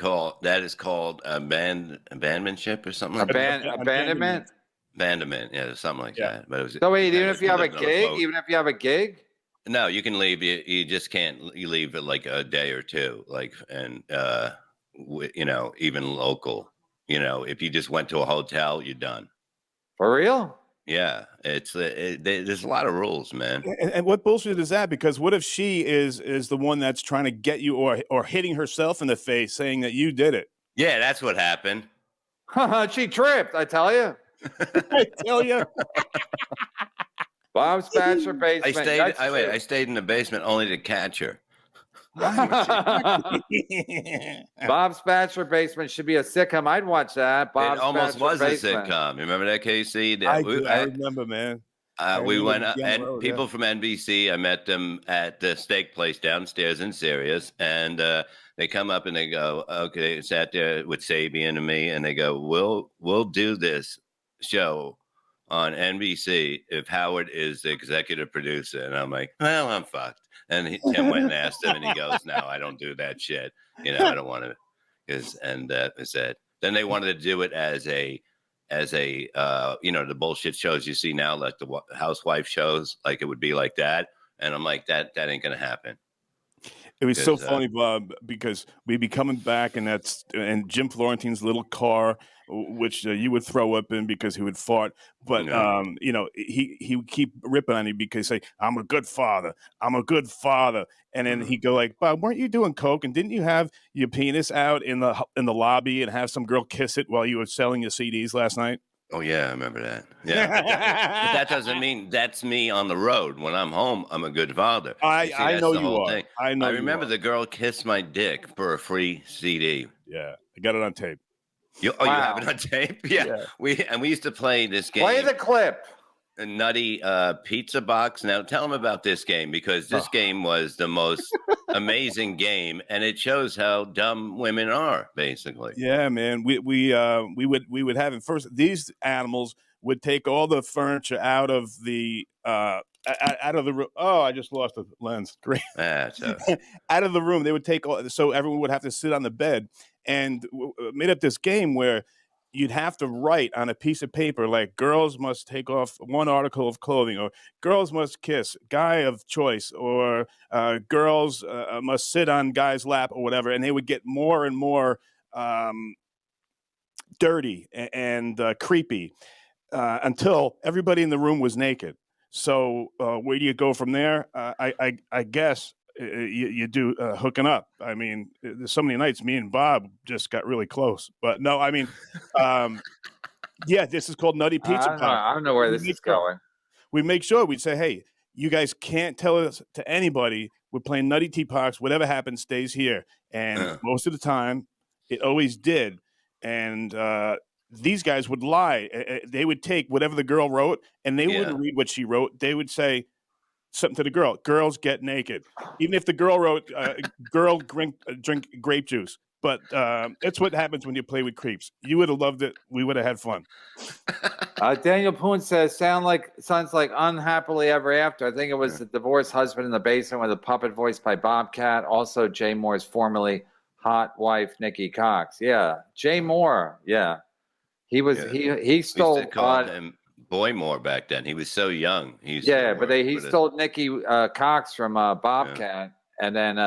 is called abandonmentship or something like that. Abandonment? Abandonment, yeah, something like that. But it was, so wait, even if you have a gig? No, you can leave. You just can't. You leave it like a day or two, even local. If you just went to a hotel, you're done. For real? Yeah, there's a lot of rules, man. And what bullshit is that? Because what if she is the one that's trying to get you or hitting herself in the face, saying that you did it? Yeah, that's what happened. She tripped, I tell you. I tell you. Bob's bachelor basement. I stayed in the basement only to catch her. Bob's Bachelor Basement should be a sitcom. I'd watch that. Bob's it almost Bachelor was Basement. a sitcom. Remember that, Casey? Yeah, I remember, man. We went and people from NBC. I met them at the steak place downstairs in Sirius, and they come up and they go, "Okay," sat there with Sabian and me, and they go, "We'll do this show on NBC if Howard is the executive producer." And I'm like, "Well, I'm fucked." And Tim went and asked him, and he goes, "No, I don't do that shit. You know, I don't want to." And I said, then they wanted to do it as a the bullshit shows you see now, like the housewife shows, like it would be like that. And I'm like, that ain't gonna happen. It was so funny, Bob, because we'd be coming back and Jim Florentine's little car, which you would throw up in because he would fart. But, he would keep ripping on you because he'd say, I'm a good father. I'm a good father. And then he'd go like, Bob, weren't you doing coke? And didn't you have your penis out in the lobby and have some girl kiss it while you were selling your CDs last night? Oh, yeah, I remember that. Yeah, but that doesn't mean that's me on the road. When I'm home, I'm a good father. I know you are. Thing. I remember the girl kissed my dick for a free CD. Yeah, I got it on tape. You have it on tape? Yeah. We used to play this game. Play the clip. A Nutty Pizza Box. Now tell them about this game, because this game was the most amazing game, and it shows how dumb women are, basically. Yeah, man. We would have it first. These animals would take all the furniture out of the room. Oh, I just lost the lens. Great. Out of the room, they would take all, so everyone would have to sit on the bed, and made up this game where you'd have to write on a piece of paper, like girls must take off one article of clothing, or girls must kiss, guy of choice, or girls must sit on guy's lap, or whatever. And they would get more and more dirty and creepy until everybody in the room was naked. So where do you go from there? I guess you do hooking up. I mean, there's so many nights me and Bob just got really close. But no, I mean, yeah, this is called Nutty Pizza Box. I don't know where this is going. We make sure we'd say, hey, you guys can't tell us to anybody. We're playing Nutty Teapox. Whatever happens stays here. And most of the time, it always did. And these guys would lie. They would take whatever the girl wrote, and they wouldn't read what she wrote. They would say something to the girl. Girls get naked. Even if the girl wrote, girl drink grape juice. But that's what happens when you play with creeps. You would have loved it. We would have had fun. Daniel Poon says, sounds like Unhappily Ever After. I think it was the divorced husband in the basement with a puppet voiced by Bobcat. Also, Jay Moore's formerly hot wife, Nikki Cox. Yeah, Jay Moore. Yeah, he was. He stole. We used to call him Boy Moore back then. He was so young. He stole Nikki Cox from Bobcat, and then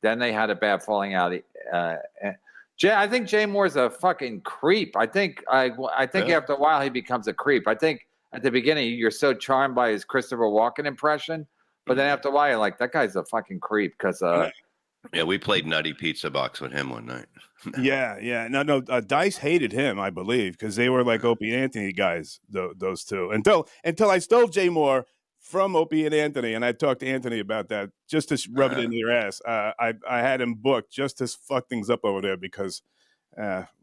they had a bad falling out. I think Jay Moore's a fucking creep. I think after a while he becomes a creep. I think at the beginning you're so charmed by his Christopher Walken impression, but then after a while you're like, that guy's a fucking creep because. Yeah, we played Nutty Pizza Box with him one night. Yeah. No. Dice hated him, I believe, because they were like Opie and Anthony guys. Those two, until I stole Jay Moore from Opie and Anthony, and I talked to Anthony about that just to rub it in their ass. I had him booked just to fuck things up over there because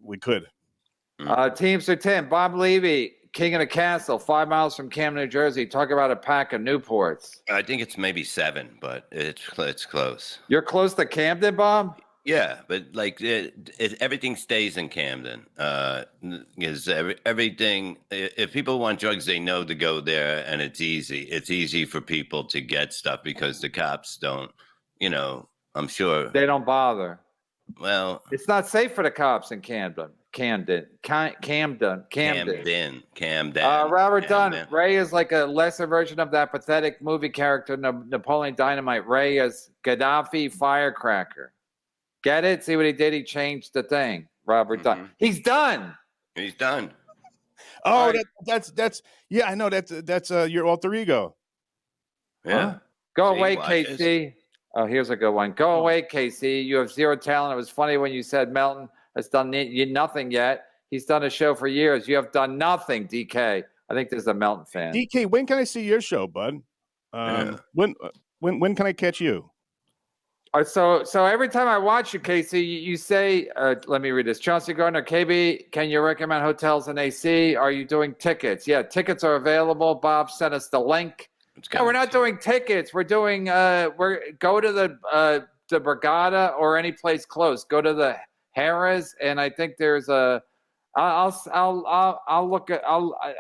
we could. Teamster 10, Bob Levy, King of the Castle, 5 miles from Camden, New Jersey. Talk about a pack of Newports. I think it's maybe 7, but it's close. You're close to Camden, Bob? Yeah, but like everything stays in Camden. Because everything, if people want drugs, they know to go there, and it's easy. It's easy for people to get stuff because the cops don't. I'm sure they don't bother. Well, it's not safe for the cops in Camden. Camden. Robert Dunn. Ray is like a lesser version of that pathetic movie character, Napoleon Dynamite. Ray is Gaddafi Firecracker. Get it? See what he did? He changed the thing. Robert Dunn. He's done. He's done. Oh, right. That's yeah. I know that's your alter ego. Yeah. Huh? Go away, KC. Oh, here's a good one. Go away, KC. You have zero talent. It was funny when you said Melton has done nothing yet. He's done a show for years. You have done nothing, DK. I think this is a Melton fan. DK, when can I see your show, bud? When can I catch you? So every time I watch you, Casey, you say, let me read this. Chauncey Gardner, KB, can you recommend hotels in AC? Are you doing tickets? Yeah, tickets are available. Bob sent us the link. No, we're not doing tickets. We're doing, go to the Borgata or any place close. Go to the Harrah's, and I think there's I'll look at,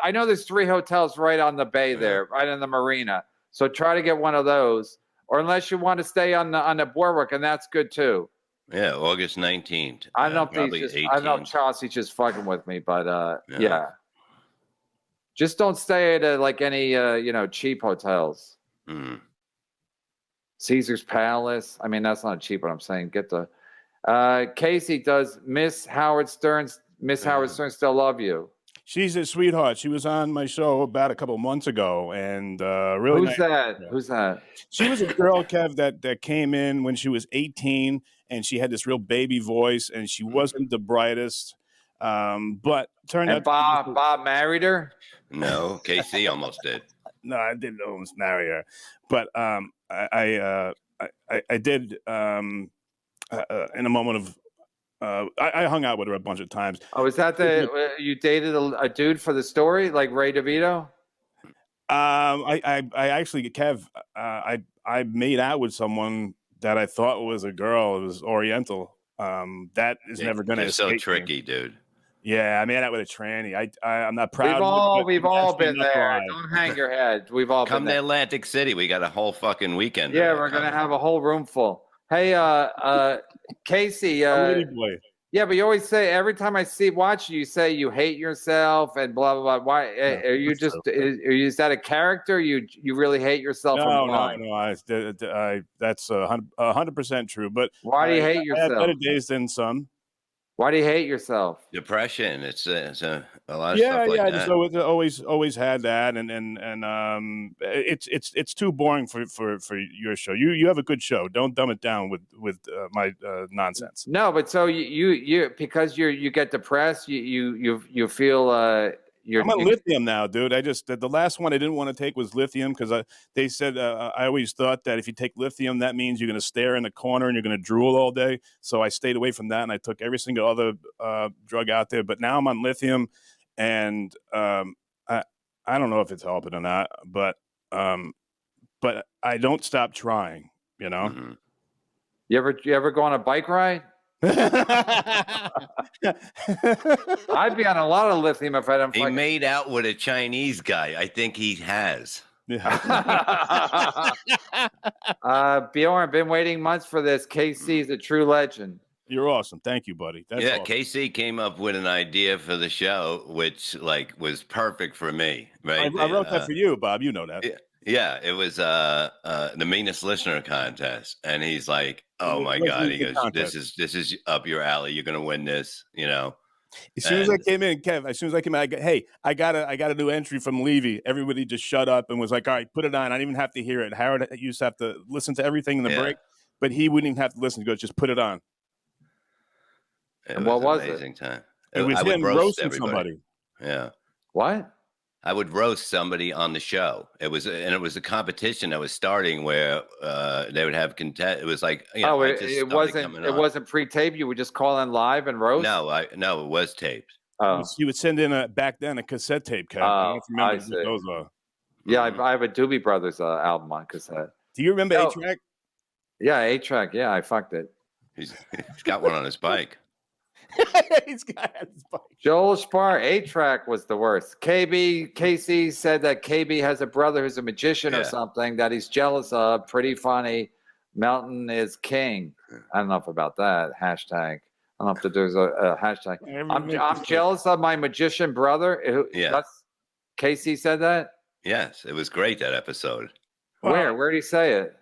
I know there's 3 hotels right on the bay there, right in the marina. So try to get one of those. Or unless you want to stay on the boardwalk, and that's good too. Yeah, August 19th. I don't know if Chauncey's just fucking with me, but yeah. Just don't stay at like any cheap hotels. Mm. Caesar's Palace. I mean, that's not cheap, but I'm saying get the Casey, does Miss Howard Stern still love you? She's a sweetheart. She was on my show about a couple months ago, and really. Who's that? Who's that? She was a girl, Kev, that came in when she was 18, and she had this real baby voice, and she wasn't the brightest, but turned out. Bob married her. No, KC almost did. No, I didn't almost marry her, but I did in a moment of. I hung out with her a bunch of times. Oh, is that you dated a dude for the story, like Ray DeVito? I actually, Kev, I made out with someone that I thought was a girl. It was Oriental. That is never going to escape. So tricky, dude. Yeah, I made out with a tranny. I'm not proud. We've all been there. Don't hang your head. We've all come to Atlantic City. We got a whole fucking weekend. Yeah, we're gonna have a whole room full. Hey, Casey. Lady boy. Yeah, but you always say every time I watch you say you hate yourself and blah blah blah. Why are you just? Is that a character? You really hate yourself? No. That's 100% true. But why do you hate yourself? I had better days than some. Why do you hate yourself? Depression. It's a lot of stuff like that. Just always had that, and it's too boring for your show. You have a good show. Don't dumb it down with my nonsense. No, but so you because you get depressed. You feel I'm on lithium now, dude. The last one I didn't want to take was lithium because they said I always thought that if you take lithium, that means you're going to stare in the corner and you're going to drool all day. So I stayed away from that, and I took every single other drug out there. But now I'm on lithium, and I don't know if it's helping or not, but I don't stop trying. You know. Mm-hmm. You ever go on a bike ride? I'd be on a lot of lithium if I didn't. He made out with a Chinese guy. I think he has. Bjorn, been waiting months for this. KC is a true legend. You're awesome. Thank you, buddy. That's awesome. KC came up with an idea for the show, which was perfect for me. Right? I wrote that for you, Bob. You know that. Yeah, it was the meanest listener contest, and he's like, "Oh my god!" He goes, "This is up your alley. You're gonna win this." As soon as I came in, Kev, I got a new entry from Levy. Everybody just shut up and was like, "All right, put it on." I didn't even have to hear it. Howard used to have to listen to everything in the break, but he wouldn't even have to listen. He goes, "Just put it on." And what was amazing time. It was him roasting somebody. Yeah. What? I would roast somebody on the show. It was a competition that was starting where they would have contest. It was like, it wasn't pre-taped. You would just call in live and roast. No, it was taped. You would send in back then a cassette tape. Kev. I don't remember what those are. Yeah, I have a Doobie Brothers album on cassette. Do you remember A-Track? Yeah, A-Track. Yeah, I fucked it. He's got one on his bike. He's got his bike. Joel Spar, A-Track was the worst. KC said that KB has a brother who's a magician or something that he's jealous of. Pretty funny. Melton is king. I don't know about that. Hashtag. I don't know if there's a hashtag. I'm jealous of my magician brother. That's KC said that? Yes, it was great, that episode. Where did he say it?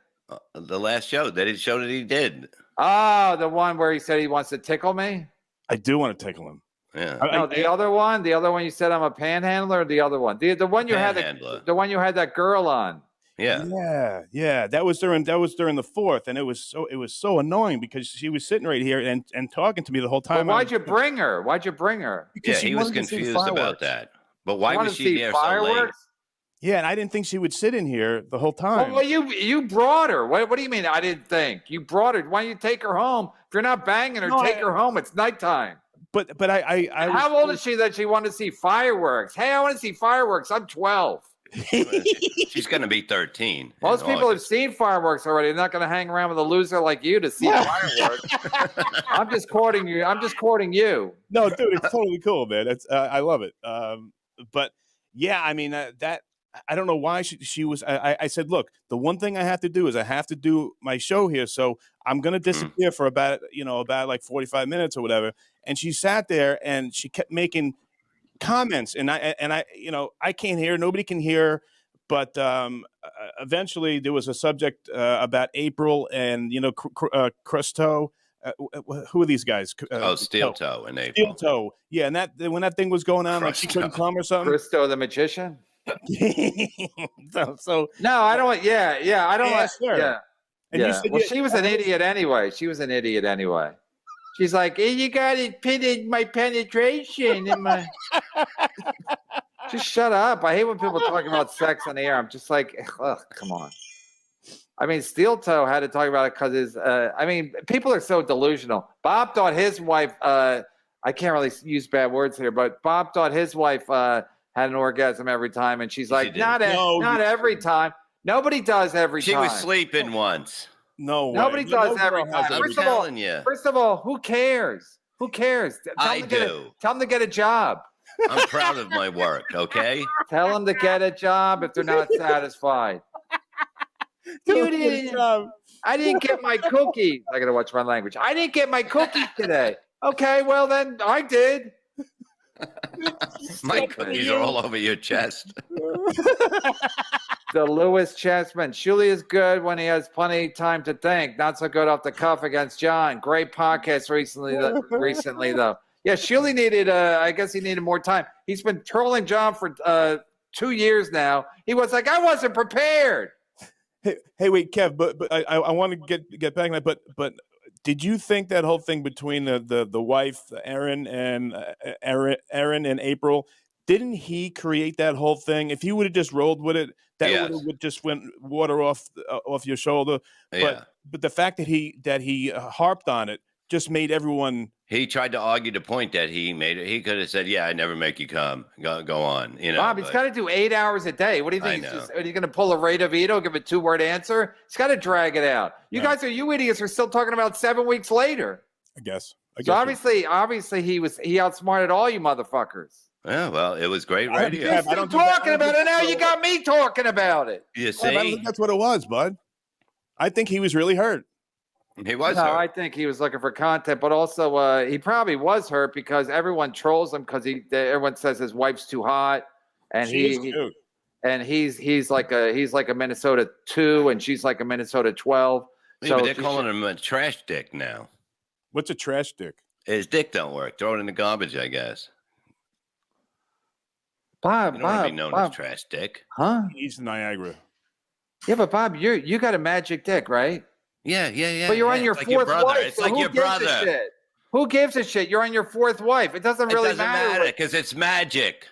The last show. That show that he did. Oh, the one where he said he wants to tickle me? I do want to tickle him. Yeah. No, the other one you said I'm a panhandler. Or the other one, the one you had that girl on. Yeah. Yeah. That was during the 4th, and it was so annoying because she was sitting right here and talking to me the whole time. But why'd you bring her? Because he was confused about that. But why was she there so late? Yeah, and I didn't think she would sit in here the whole time. Well, you brought her. What do you mean I didn't think? You brought her. Why don't you take her home? If you're not banging her, take her home. It's nighttime. But I how old is she that she wanted to see fireworks? Hey, I want to see fireworks. I'm 12. She's going to be 13. Most people have seen fireworks already. They're not going to hang around with a loser like you to see fireworks. I'm just quoting you. No, dude, it's totally cool, man. It's I love it. But yeah, I mean that I don't know why she was. I said, look, the one thing I have to do is I have to do my show here, so I'm going to disappear for about like 45 minutes or whatever. And she sat there and she kept making comments, and I I can't hear. Nobody can hear. But eventually, there was a subject about April and Crusto. Who are these guys? Steel Toe and April. Steel Toe. Yeah, and when that thing was going on, like she couldn't come or something. Crusto the magician. so no, I don't. Yeah, I don't. Yeah. And you said, well, she was an idiot anyway. She's like, hey, you got it pitted my penetration in my. Just shut up. I hate when people talk about sex on the air. I'm just like, ugh, come on. I mean, Steel Toe had to talk about it because people are so delusional. Bob thought his wife, I can't really use bad words here, but Bob thought his wife had an orgasm every time. And she's like, not every time. Nobody does every time. She was sleeping once. No, nobody does every time. I'm telling you. First of all, who cares? I do. Tell them to get a job. I'm proud of my work, okay? Tell them to get a job if they're not satisfied. I didn't get my cookies. I got to watch my language. I didn't get my cookies today. Okay, well then I did. My cookies are all over your chest. The Lewis Chessman. Shuli is good when he has plenty of time to think. Not so good off the cuff against John. Great podcast recently though. Yeah, Shuli needed. I guess he needed more time. He's been trolling John for 2 years now. He was like, I wasn't prepared. Hey, wait, Kev. But I want to get back on that. But did you think that whole thing between the wife, Aaron and April? Didn't he create that whole thing? If he would have just rolled with it, that would just went water off your shoulder. Yeah. But the fact that he harped on it just made everyone. He tried to argue the point that he made it. He could have said, "Yeah, I never make you come. Go on." Bob, he's got to do 8 hours a day. What do you think? Are you going to pull a Ray DeVito, give a 2-word answer? He's got to drag it out. You idiots are still talking about 7 weeks later. I guess. So obviously he outsmarted all you motherfuckers. Yeah, well, it was great radio. You're still talking about it now. You got me talking about it. You see? I don't think that's what it was, bud. I think he was really hurt. He was hurt. hurt. I think he was looking for content, but also he probably was hurt because everyone trolls him because everyone says his wife's too hot, and he's like a Minnesota 2, and she's like a Minnesota 12. Yeah, so but they're calling him a trash dick now. What's a trash dick? His dick don't work. Throw it in the garbage, I guess. Bob, you don't want to be known as trash dick. Huh? He's Niagara. Yeah, but Bob, you got a magic dick, right? Yeah. But you're on your fourth wife. It's like your brother. Who gives a shit? You're on your fourth wife. It doesn't really matter because it's magic.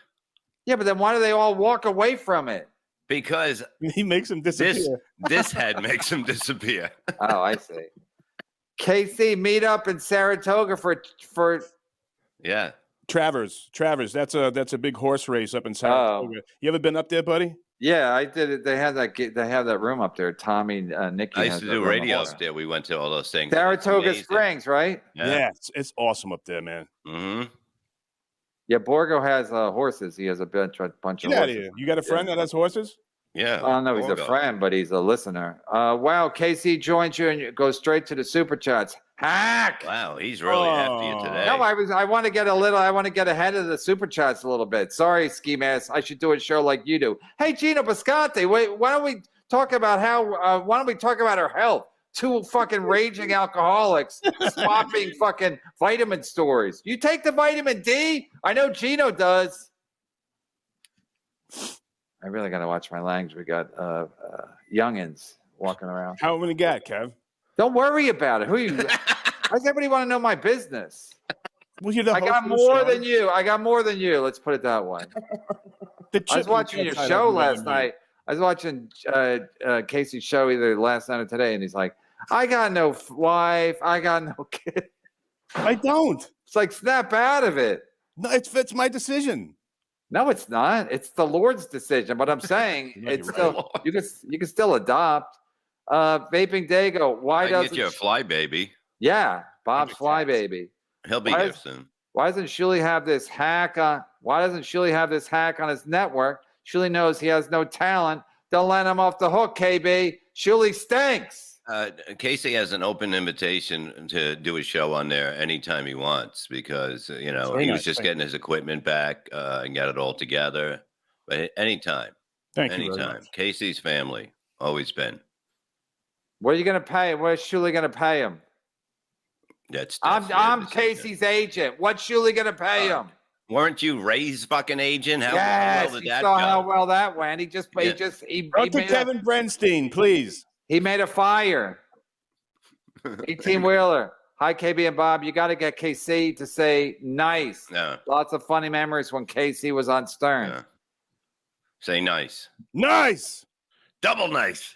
Yeah, but then why do they all walk away from it? Because he makes them disappear. This head makes him disappear. Oh, I see. KC, meet up in Saratoga for Travers. That's a big horse race up in Saratoga. Oh. You ever been up there, buddy? Yeah, I did it. They have that room up there. Tommy, Nikki. I used to do radio up there. We went to all those things. Saratoga Springs, right? Yeah, it's awesome up there, man. Mm-hmm. Yeah, Borgo has horses. He has a bunch of horses. You got a friend that has horses? Yeah. Oh, no, he's a friend, but he's a listener. Wow, KC joins you and goes straight to the super chats. Hack! Wow, he's really after you today. No, I want to get ahead of the super chats a little bit. Sorry, Ski Mask. I should do a show like you do. Hey, Gino Bisconte, why don't we talk about our health? 2 fucking raging alcoholics swapping fucking vitamin stories. You take the vitamin D? I know Gino does. I really got to watch my language. We got youngins walking around. How many got, Kev? Don't worry about it. Who you? Why does everybody want to know my business? Well, I got more than you. Let's put it that way. I was watching your show last night. I was watching Casey's show either last night or today, and he's like, I got no wife. I got no kid. I don't. It's like, snap out of it. No, it's my decision. No, it's not. It's the Lord's decision. But I'm saying it's still you can still adopt. Vaping Dago. Why doesn't get you a fly baby? Yeah, Bob's fly baby. He'll be here soon. Why doesn't Shuli have this hack on? Why doesn't Shuli have this hack on his network? Shuli knows he has no talent. Don't let him off the hook, KB. Shuli stinks. Casey has an open invitation to do a show on there anytime he wants because he was just getting his equipment back and got it all together. But anytime, anytime. Casey's family, always been. What are you going to pay? What is Shuli going to pay him? I'm Casey's agent. What's Shuli going to pay him? Weren't you Ray's fucking agent? How well did he that saw go? how well that went. He Go to Kevin Brenstein, please. He made a fire. 18-wheeler. Hi, KB and Bob. You got to get KC to say nice. Yeah. Lots of funny memories when KC was on Stern. Yeah. Say nice. Nice. Double nice.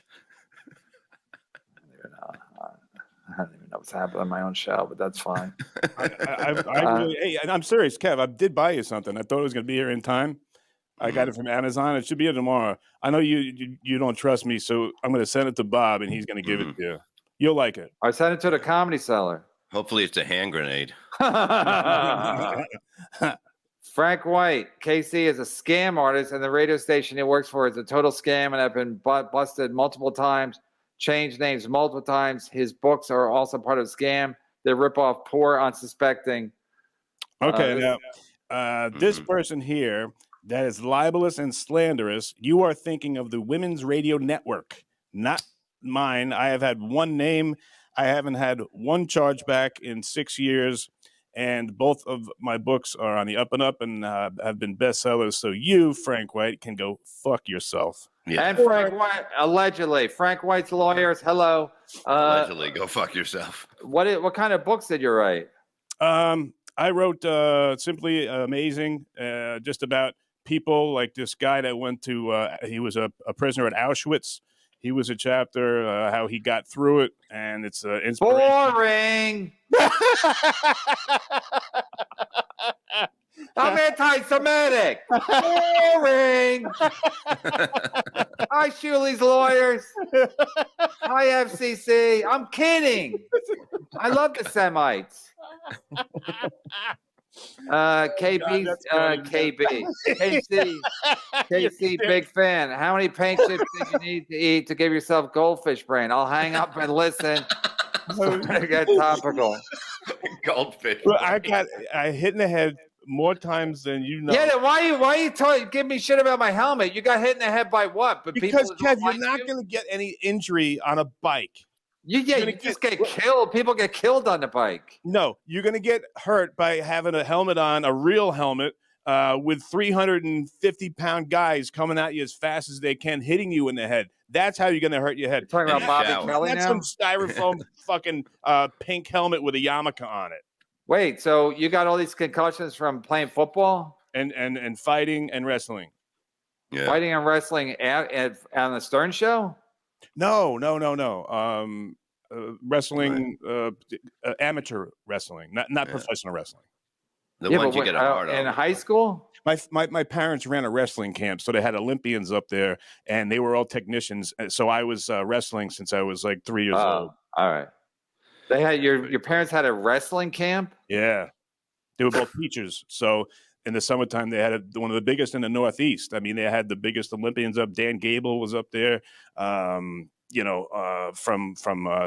I don't even know what's happening on my own show, but that's fine. I'm serious, Kev. I did buy you something. I thought it was going to be here in time. I got it from Amazon. It should be here tomorrow. I know you don't trust me, so I'm going to send it to Bob, and he's going to give it to you. You'll like it. I sent it to the Comedy Cellar. Hopefully it's a hand grenade. Frank White, KC is a scam artist, and the radio station he works for is a total scam, and I've been busted multiple times, changed names multiple times. His books are also part of the scam. They rip off poor, unsuspecting. Okay, this person here that is libelous and slanderous, you are thinking of the Women's Radio Network, not mine. I have had one name. I haven't had one chargeback in 6 years, and both of my books are on the up and up and have been bestsellers. So you, Frank White, can go fuck yourself. Yeah. And Frank White, allegedly. Frank White's lawyers, hello. Allegedly, go fuck yourself. What kind of books did you write? I wrote Simply Amazing, just about people like this guy that went to, he was a prisoner at Auschwitz. He was a chapter, how he got through it, and it's boring. I'm anti-Semitic. Boring. Hi, Shuli's lawyers. Hi, FCC. I'm kidding. I love the Semites. KB, KC, big fan. How many paint chips did you need to eat to give yourself goldfish brain? I'll hang up and listen. I get topical. Goldfish. Well, I hit in the head more times than you know. Yeah, then why you give me shit about my helmet? You got hit in the head by what? But because Kev, you're not going to get any injury on a bike. You just get killed. People get killed on the bike. No, you're going to get hurt by having a helmet on, a real helmet, with 350-pound guys coming at you as fast as they can, hitting you in the head. That's how you're going to hurt your head. You're talking about Bobby Kelly now? That's some styrofoam fucking pink helmet with a yarmulke on it. Wait, so you got all these concussions from playing football? And fighting and wrestling. Yeah. Fighting and wrestling on the Stern Show? No. Wrestling, amateur wrestling, not professional wrestling. The ones you get a hard on. In high school? My parents ran a wrestling camp, so they had Olympians up there, and they were all technicians. So I was wrestling since I was like 3 years old. All right. They had your parents had a wrestling camp? Yeah. They were both teachers. So in the summertime, they had one of the biggest in the Northeast. I mean, they had the biggest Olympians up. Dan Gable was up there. From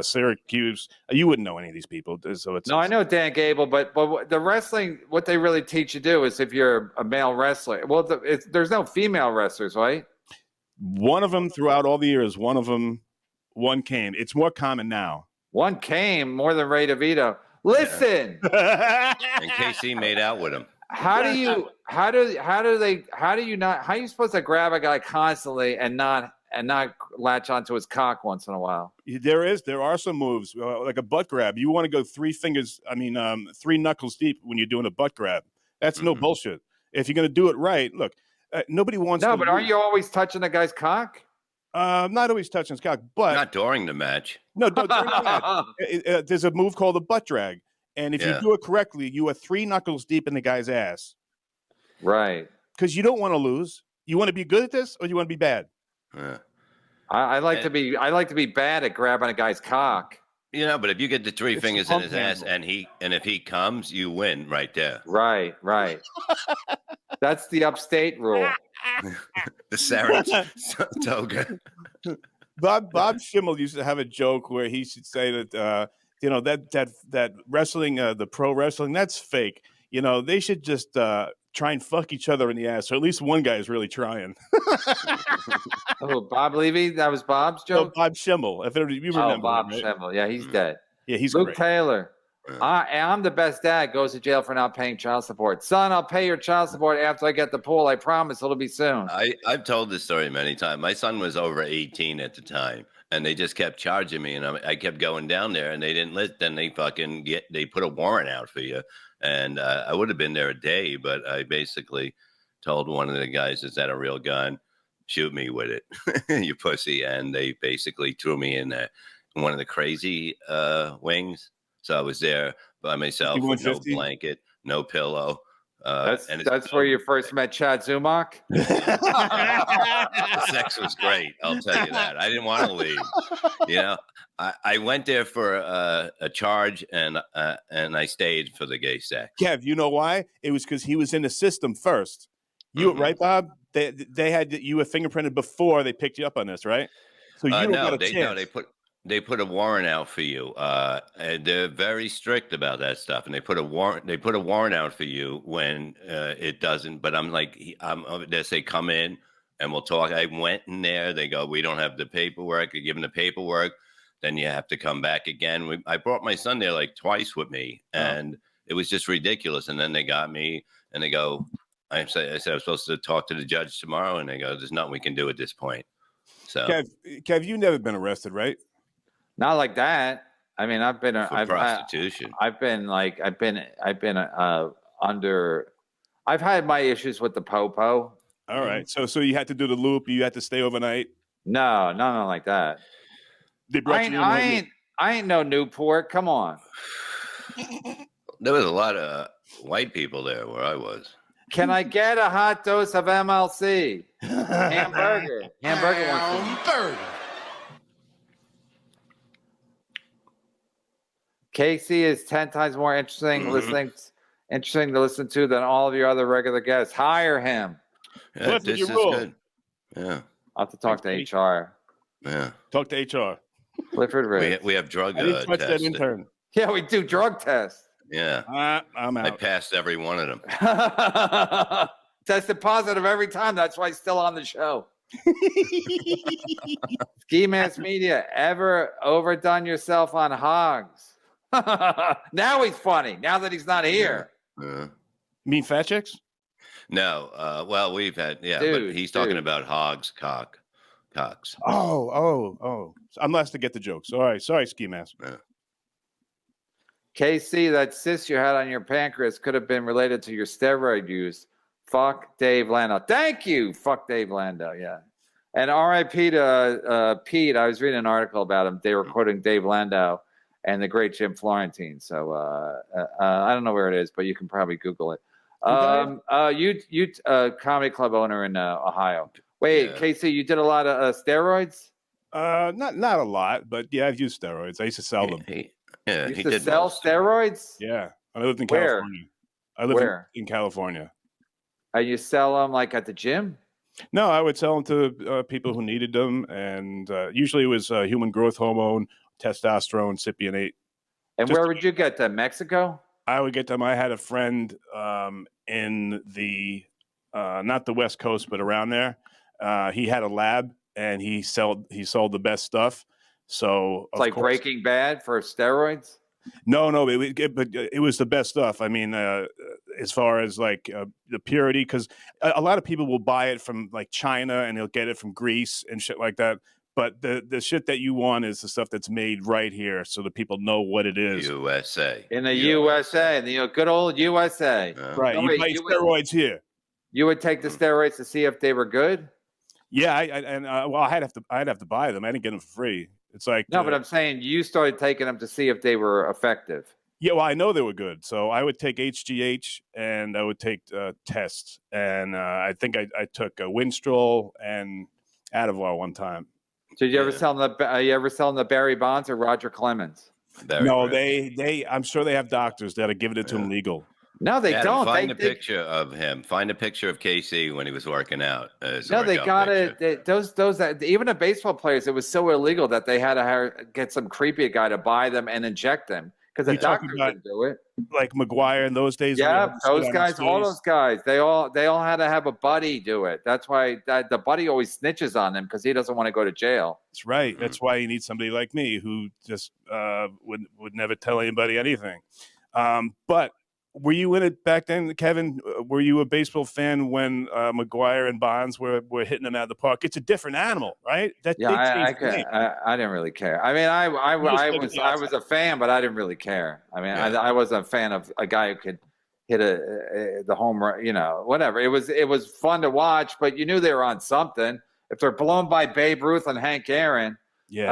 Syracuse. You wouldn't know any of these people. So I know Dan Gable, but the wrestling, what they really teach you to do is if you're a male wrestler. Well, there's no female wrestlers, right? One of them throughout all the years. One came. It's more common now. One came more than Ray DeVito. Listen, and KC made out with him. How are you supposed to grab a guy constantly and not latch onto his cock once in a while? There are some moves like a butt grab. You want to go three knuckles deep when you're doing a butt grab. That's no bullshit. If you're going to do it right, look, Nobody wants. No, to but lose. aren't you always touching the guy's cock? Not always touching his cock, but not during the match. No, during the match. There's a move called a butt drag, and if you do it correctly, you are 3 knuckles deep in the guy's ass. Right. Because you don't want to lose. You want to be good at this, or you want to be bad? Yeah. I like to be bad at grabbing a guy's cock. But if you get the 3 fingers in his ass and if he comes, you win right there. Right. That's the upstate rule. The Saratoga. Bob Schimmel used to have a joke where he should say that that wrestling, the pro wrestling, that's fake. They should just try and fuck each other in the ass. So at least one guy is really trying. Oh, Bob Levy? That was Bob's joke? No, Bob Schimmel. If you remember Bob him, right? Schimmel. Yeah, he's dead. Yeah, he's Luke great. Taylor. I'm the best dad. Goes to jail for not paying child support. Son, I'll pay your child support after I get the pool. I promise it'll be soon. I've told this story many times. My son was over 18 at the time, and they just kept charging me, and I kept going down there, and they didn't let. Then they they put a warrant out for you, and I would have been there a day, but I basically told one of the guys, "Is that a real gun? Shoot me with it, you pussy!" And they basically threw me in one of the crazy wings. So I was there by myself with no blanket, no pillow. That's where you first met Chad Zumach? The sex was great, I'll tell you that. I didn't want to leave. I went there for a charge, and I stayed for the gay sex. Kev, you know why? It was because he was in the system first. You right, Bob? They had you were fingerprinted before they picked you up on this, right? So you don't got a chance. They put a warrant out for you. And they're very strict about that stuff, and they put a warrant out for you when it doesn't. But I'm like, they say come in and we'll talk. I went in there. They go, we don't have the paperwork. I give them the paperwork. Then you have to come back again. I brought my son there like twice with me, and it was just ridiculous. And then they got me, and they go, I said I was supposed to talk to the judge tomorrow, and they go, there's nothing we can do at this point. So, Kev, you've never been arrested, right? Not like that. I mean, I've been prostitution. I've had my issues with the popo. All right. So you had to do the loop. You had to stay overnight. No, nothing like that. I ain't no Newport. Come on. There was a lot of white people there where I was. Can I get a hot dose of MLC? Hamburger wants Casey is 10 times more interesting to listen to than all of your other regular guests. Hire him. Yeah, this is good. Yeah. I'll have to talk to HR. Yeah. Talk to HR. Clifford Riggs. We have drug tests. That intern. Yeah, we do drug tests. Yeah. I'm out. I passed every one of them. Tested positive every time. That's why he's still on the show. Ski Mask Media, ever overdone yourself on hogs? Now he's funny. Now that he's not here. You mean fat chicks? No. Well, we've had but he's talking about hogs, cocks. Oh. I'm last to get the jokes. All right. Sorry, Ski Mask. Yeah. KC, that cyst you had on your pancreas could have been related to your steroid use. Fuck Dave Landau. Thank you. Fuck Dave Landau. Yeah. And RIP to Pete. I was reading an article about him. They were quoting Dave Landau and the great Jim Florentine. So I don't know where it is, but you can probably Google it. You comedy club owner in Ohio. Wait, KC, you did a lot of steroids? Not a lot, but yeah, I've used steroids. I used to sell them. He used to sell steroids? Yeah, I lived in California. I lived in California. You sell them like at the gym? No, I would sell them to people who needed them, and usually it was human growth hormone, testosterone, cypionate. And where would you get them? Mexico? I would get them. I had a friend in the not the West Coast, but around there. He had a lab, and he sold the best stuff. So it's like Breaking Bad for steroids. No, but it was the best stuff. I mean, as far as like the purity, because a lot of people will buy it from like China and they'll get it from Greece and shit like that. But the shit that you want is the stuff that's made right here, so that people know what it is. USA. In the USA, in the good old USA. Right. You buy steroids here. You would take the steroids to see if they were good? Yeah, I'd have to buy them. I didn't get them for free. It's like no, but I'm saying you started taking them to see if they were effective. Yeah, well, I know they were good, so I would take HGH and I would take tests, and I think I took Winstrol and Advil one time. Did you ever sell them the Barry Bonds or Roger Clemens? No, I'm sure they have doctors that are giving it to them legal. No, they don't. Find a picture of him. Find a picture of KC when he was working out. No, they got it. Those even the baseball players. It was so illegal that they had to get some creepy guy to buy them and inject them because the doctors didn't do it. Like McGuire in those days. Yeah, those guys, all those guys. They all had to have a buddy do it. That's why the buddy always snitches on them because he doesn't want to go to jail. That's right. Mm-hmm. That's why you need somebody like me who just would never tell anybody anything. But were you in it back then, Kevin? Were you a baseball fan when McGuire and Bonds were hitting them out of the park? It's a different animal, right? I didn't really care. I mean, I was a fan, but I didn't really care. I mean, I wasn't a fan of a guy who could hit the home run, whatever. It was fun to watch, but you knew they were on something. If they're blown by Babe Ruth and Hank Aaron, they're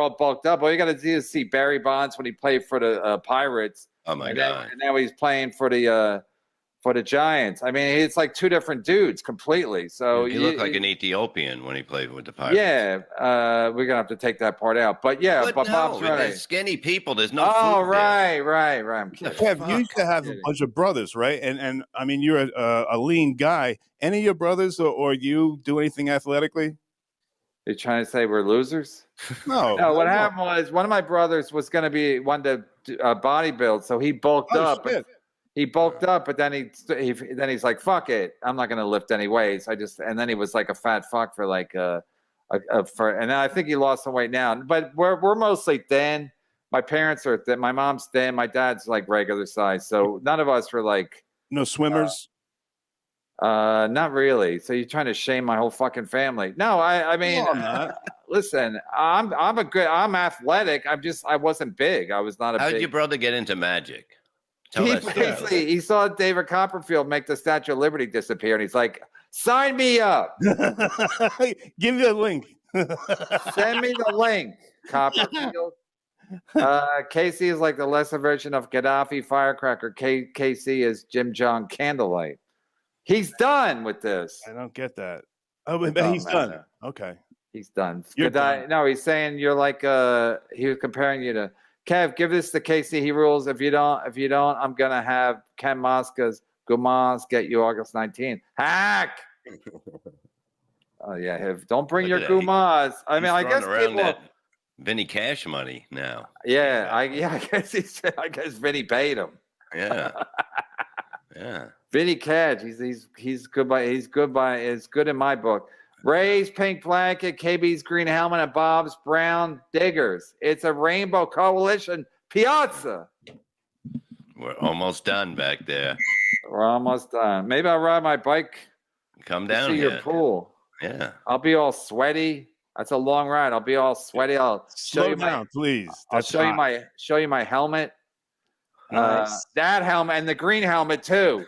all bulked up. All you got to do is see Barry Bonds when he played for the Pirates. Oh my God! And now he's playing for the Giants. I mean, it's like two different dudes completely. So he looked like an Ethiopian when he played with the Pirates. Yeah, we're gonna have to take that part out. But yeah, but Bob's right. There's skinny people. There's no. Oh, food right. there. Kev, you used to have a bunch of brothers, right? And I mean, you're a lean guy. Any of your brothers or you do anything athletically? You're trying to say we're losers? No. What happened was one of my brothers was going to be one to bodybuild, so he bulked up. He bulked up, but then he's like, "Fuck it, I'm not going to lift any weights." And then he was like a fat fuck for like and then I think he lost some weight now. But we're mostly thin. My parents are thin. My mom's thin. My dad's like regular size. So none of us were like no swimmers. Not really. So you're trying to shame my whole fucking family? No, I mean, listen, I'm athletic. I wasn't big. I was not a. How did your brother get into magic? He saw David Copperfield make the Statue of Liberty disappear, and he's like, "Sign me up. Give me a link. Send me the link." Copperfield. Casey is like the lesser version of Gaddafi firecracker. Casey is Jim John Candlelight. He's done with this. I don't get that. Oh, but he's done. Okay. He's done. No, he's saying you're like he was comparing you to Kev. Give this to Casey. He rules. If you don't, I'm gonna have Ken Mosca's Gumas get you August 19th. Hack. Oh yeah. Don't bring your Gumas. I mean, I guess people. Vinny Cash money now. Yeah, I guess Vinny paid him. Yeah. Yeah. Vinny Cash, he's good it's good in my book. Ray's pink blanket, KB's green helmet, and Bob's brown diggers. It's a rainbow coalition piazza. We're almost done back there. We're almost done. Maybe I'll ride my bike. Come down to here. Your pool. Yeah. I'll be all sweaty. That's a long ride. I'll be all sweaty. I'll slow down, please. I'll show you my helmet. Nice. That helmet and the green helmet too.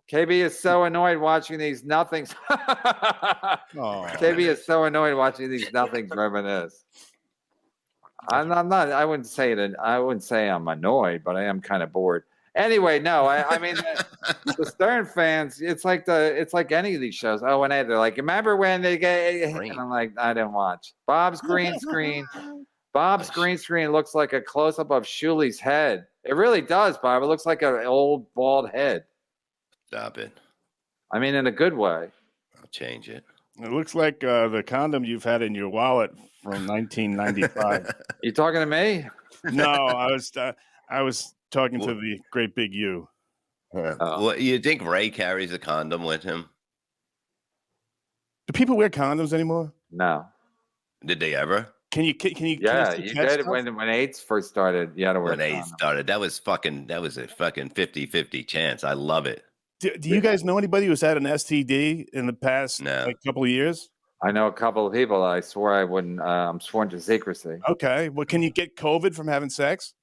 KB is so annoyed watching these nothings. KB is so annoyed watching these nothings reminisce. I'm not. I wouldn't say it. I wouldn't say I'm annoyed, but I am kind of bored. Anyway, no. I mean, the Stern fans. It's like any of these shows. Oh, and they're like, remember when they get? And I'm like, I didn't watch Bob's green screen. Bob's green screen looks like a close-up of Shuli's head. It really does, Bob. It looks like an old bald head. Stop it. I mean, in a good way. I'll change it. It looks like the condom you've had in your wallet from 1995. You talking to me? No, I was talking to the great big you. Well, you think Ray carries a condom with him? Do people wear condoms anymore? No. Did they ever? Can you? Yeah, you did when AIDS first started. You had to wear. When AIDS started, that was a fucking 50-50 chance. I love it. Do you guys know anybody who's had an STD in the past couple of years? I know a couple of people. I swore I wouldn't. I'm sworn to secrecy. Okay. Well, can you get COVID from having sex?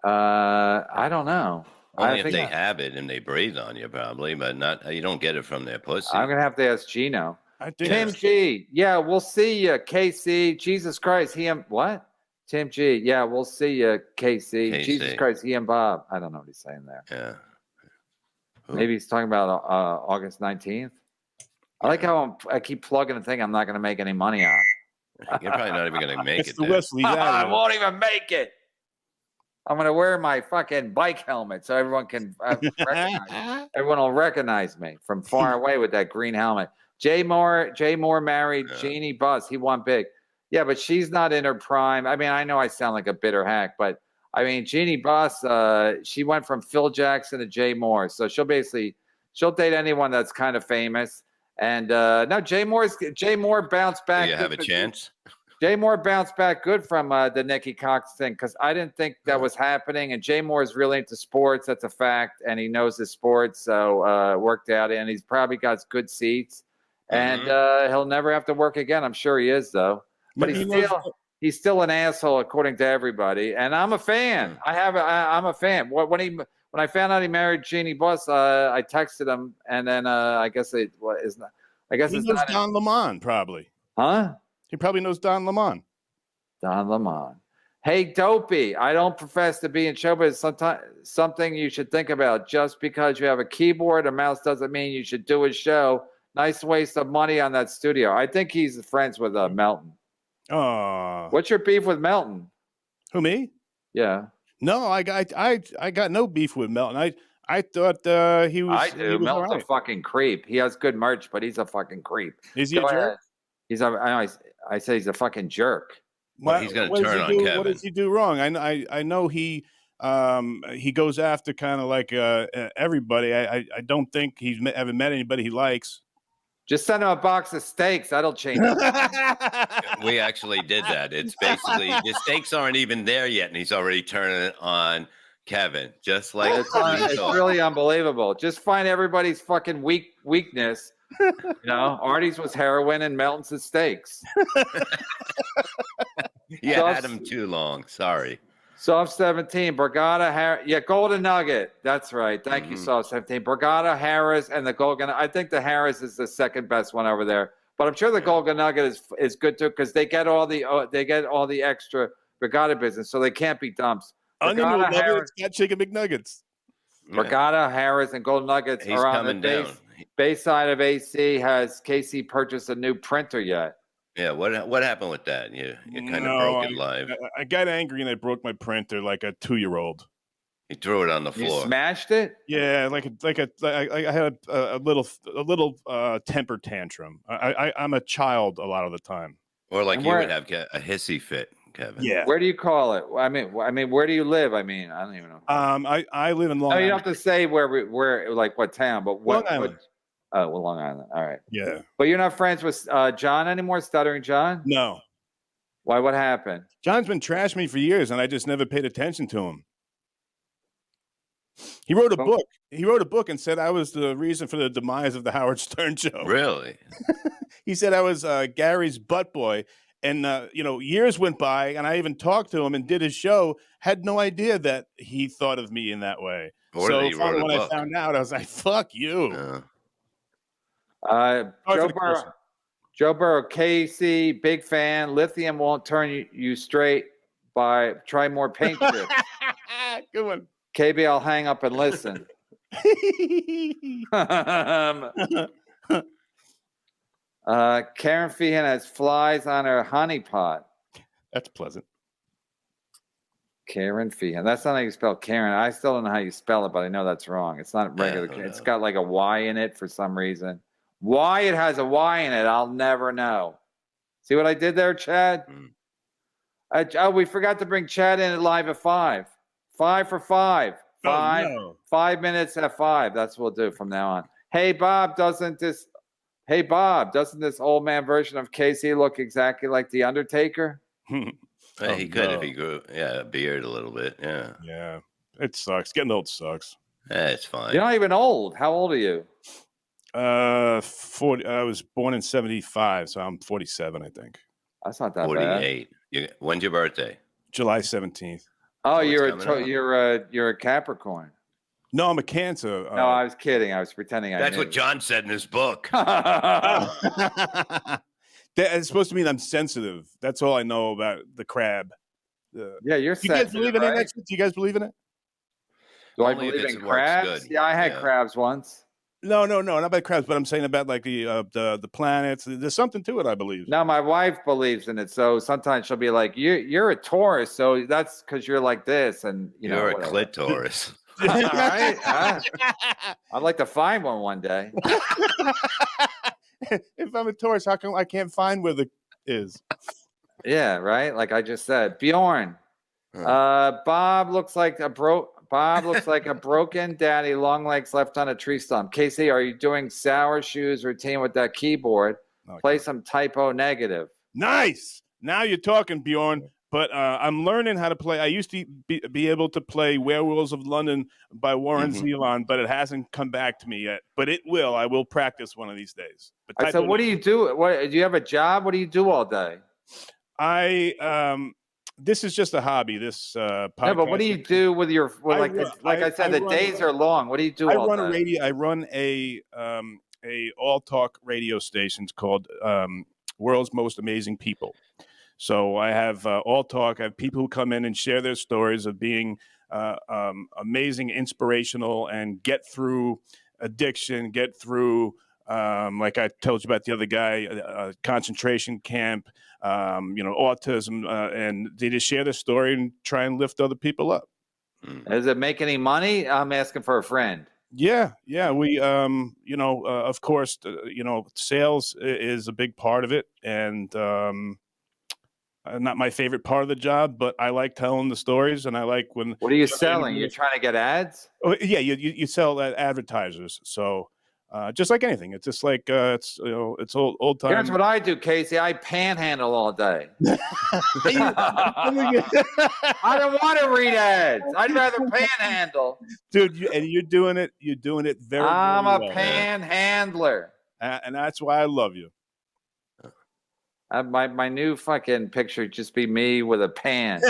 I don't know. Only if they have it and they breathe on you, probably, but not. You don't get it from their pussy. I'm gonna have to ask Gino. I think Tim G. Yeah, we'll see you, KC. Jesus Christ, what? Tim G. Yeah, we'll see you, KC. Jesus Christ, he and Bob. I don't know what he's saying there. Yeah. Maybe he's talking about August 19th. I like how I keep plugging a thing I'm not going to make any money on. You're probably not even going to make it. I won't even make it. I'm going to wear my fucking bike helmet so everyone can recognize. Everyone will recognize me from far away with that green helmet. Jay Moore married Jeannie Buss. He won big. Yeah, but she's not in her prime. I mean, I know I sound like a bitter hack, but I mean, Jeannie Buss, she went from Phil Jackson to Jay Moore. So she'll date anyone that's kind of famous. And no, Jay Moore bounced back. Do you have a chance? Jay Moore bounced back good from the Nikki Cox thing because I didn't think that was happening. And Jay Moore is really into sports. That's a fact. And he knows his sports. So worked out. And he's probably got good seats. And he'll never have to work again. I'm sure he is, though. But he's still an asshole, according to everybody. And I'm a fan. I'm a fan. When I found out he married Jeannie Buss, I texted him, and then I guess he knows Don Lemon, probably. Huh? He probably knows Don Lemon. Don Lemon. Hey, Dopey, I don't profess to be in showbiz. Sometimes something you should think about. Just because you have a keyboard or mouse doesn't mean you should do a show. Nice waste of money on that studio. I think he's friends with Melton. Oh. What's your beef with Melton? Who, me? Yeah. No, I got no beef with Melton. I thought he was. I do. Melton's a fucking creep. He has good merch, but he's a fucking creep. Is he a jerk? I say he's a fucking jerk. Well, he's going to turn on Kevin. What does he do wrong? I know he goes after kind of like everybody. I don't think he's ever met anybody he likes. Just send him a box of steaks. That'll change it. We actually did that. It's basically the steaks aren't even there yet, and he's already turning it on Kevin. Just like it's really unbelievable. Just find everybody's fucking weakness. You know, Artie's was heroin and Melton's is steaks. You had him too long. Sorry. Soft 17, Brigada Harris. Yeah, Golden Nugget. That's right. Thank you, Soft 17. Brigada Harris and the Golden. I think the Harris is the second best one over there. But I'm sure the Golden Nugget is good too because they get all the extra Brigada business, so they can't be dumps. Onion Harris got chicken McNuggets. Brigada Harris and Golden Nuggets are on the base side of AC. Has KC purchased a new printer yet? Yeah, what happened with that? You kind of broke it live. I got angry and I broke my printer like a 2-year-old. You threw it on the floor. You smashed it? Yeah, I had a little temper tantrum. I'm a child a lot of the time. Or like you would have a hissy fit, Kevin. Yeah. Where do you call it? I mean, where do you live? I mean, I don't even know. I live in Long Island. No, you don't have to say where like what town, but what? Long Island. Oh, well, Long Island. All right. Yeah. But you're not friends with John anymore, Stuttering John? No. Why? What happened? John's been trashing me for years, and I just never paid attention to him. He wrote a book. He wrote a book and said I was the reason for the demise of the Howard Stern show. Really? He said I was Gary's butt boy. And, years went by, and I even talked to him and did his show, had no idea that he thought of me in that way. So when I found out, I was like, fuck you. Joe Burrow, KC, big fan. Lithium won't turn you straight. Try more paint chips. Good one. KB, I'll hang up and listen. Karen Feehan has flies on her honey pot. That's pleasant. Karen Feehan. That's not how you spell Karen. I still don't know how you spell it, but I know that's wrong. It's not regular. It's got like a Y in it for some reason. Why it has a Y in it, I'll never know. See what I did there, Chad? We forgot to bring Chad in live at 5. 5 for 5. 5 minutes at 5. That's what we'll do from now on. Hey, Bob, doesn't this old man version of Casey look exactly like The Undertaker? He could if he grew a beard a little bit. Yeah. Yeah. It sucks. Getting old sucks. It's fine. You're not even old. How old are you? 40. I was born in 75, so I'm 47, I think. That's not that 48. When's your birthday? July 17th. Oh, you're a Capricorn. No, I'm a Cancer. No, I was kidding. I was pretending. That's what John said in his book. It's supposed to mean I'm sensitive. That's all I know about the crab. Yeah, you're sensitive. You guys believe in it? Do you guys believe in it? Do I believe in crabs? Yeah, I had crabs once. No, not about crabs, but I'm saying about like the planets. There's something to it, I believe. No, my wife believes in it, so sometimes she'll be like, "You're a Taurus, so that's because you're like this," and you're a clitoris. All right, I'd like to find one day. If I'm a Taurus, how come I can't find where the is? Yeah, right. Like I just said, Bjorn. Bob looks like a broken daddy, long legs left on a tree stump. Casey, are you doing sour shoes routine with that keyboard? Okay. Play some typo negative. Nice. Now you're talking, Bjorn. But I'm learning how to play. I used to be able to play Werewolves of London by Warren Zevon, but it hasn't come back to me yet. But it will. I will practice one of these days. But so what do you do? What do you have a job? What do you do all day? This is just a hobby. This podcast. Yeah, but what do you do with your? I said, the days are long. What do you do? I run a all talk radio station called World's Most Amazing People. So I have all talk. I have people who come in and share their stories of being amazing, inspirational, and get through addiction, get through, like I told you about the other guy, concentration camp, autism, and they just share their story and try and lift other people up. Does it make any money? I'm asking for a friend. Yeah. We, of course, sales is a big part of it, and not my favorite part of the job, but I like telling the stories, and I like when. What are you selling? You're trying to get ads? Oh, yeah, you sell advertisers. So just like anything, it's just like it's old time. Here's what I do, Casey. I panhandle all day. I don't want to read ads. I'd rather panhandle, dude. You're doing it. You're doing it very. I'm very a panhandler, and that's why I love you. My new fucking picture just be me with a pan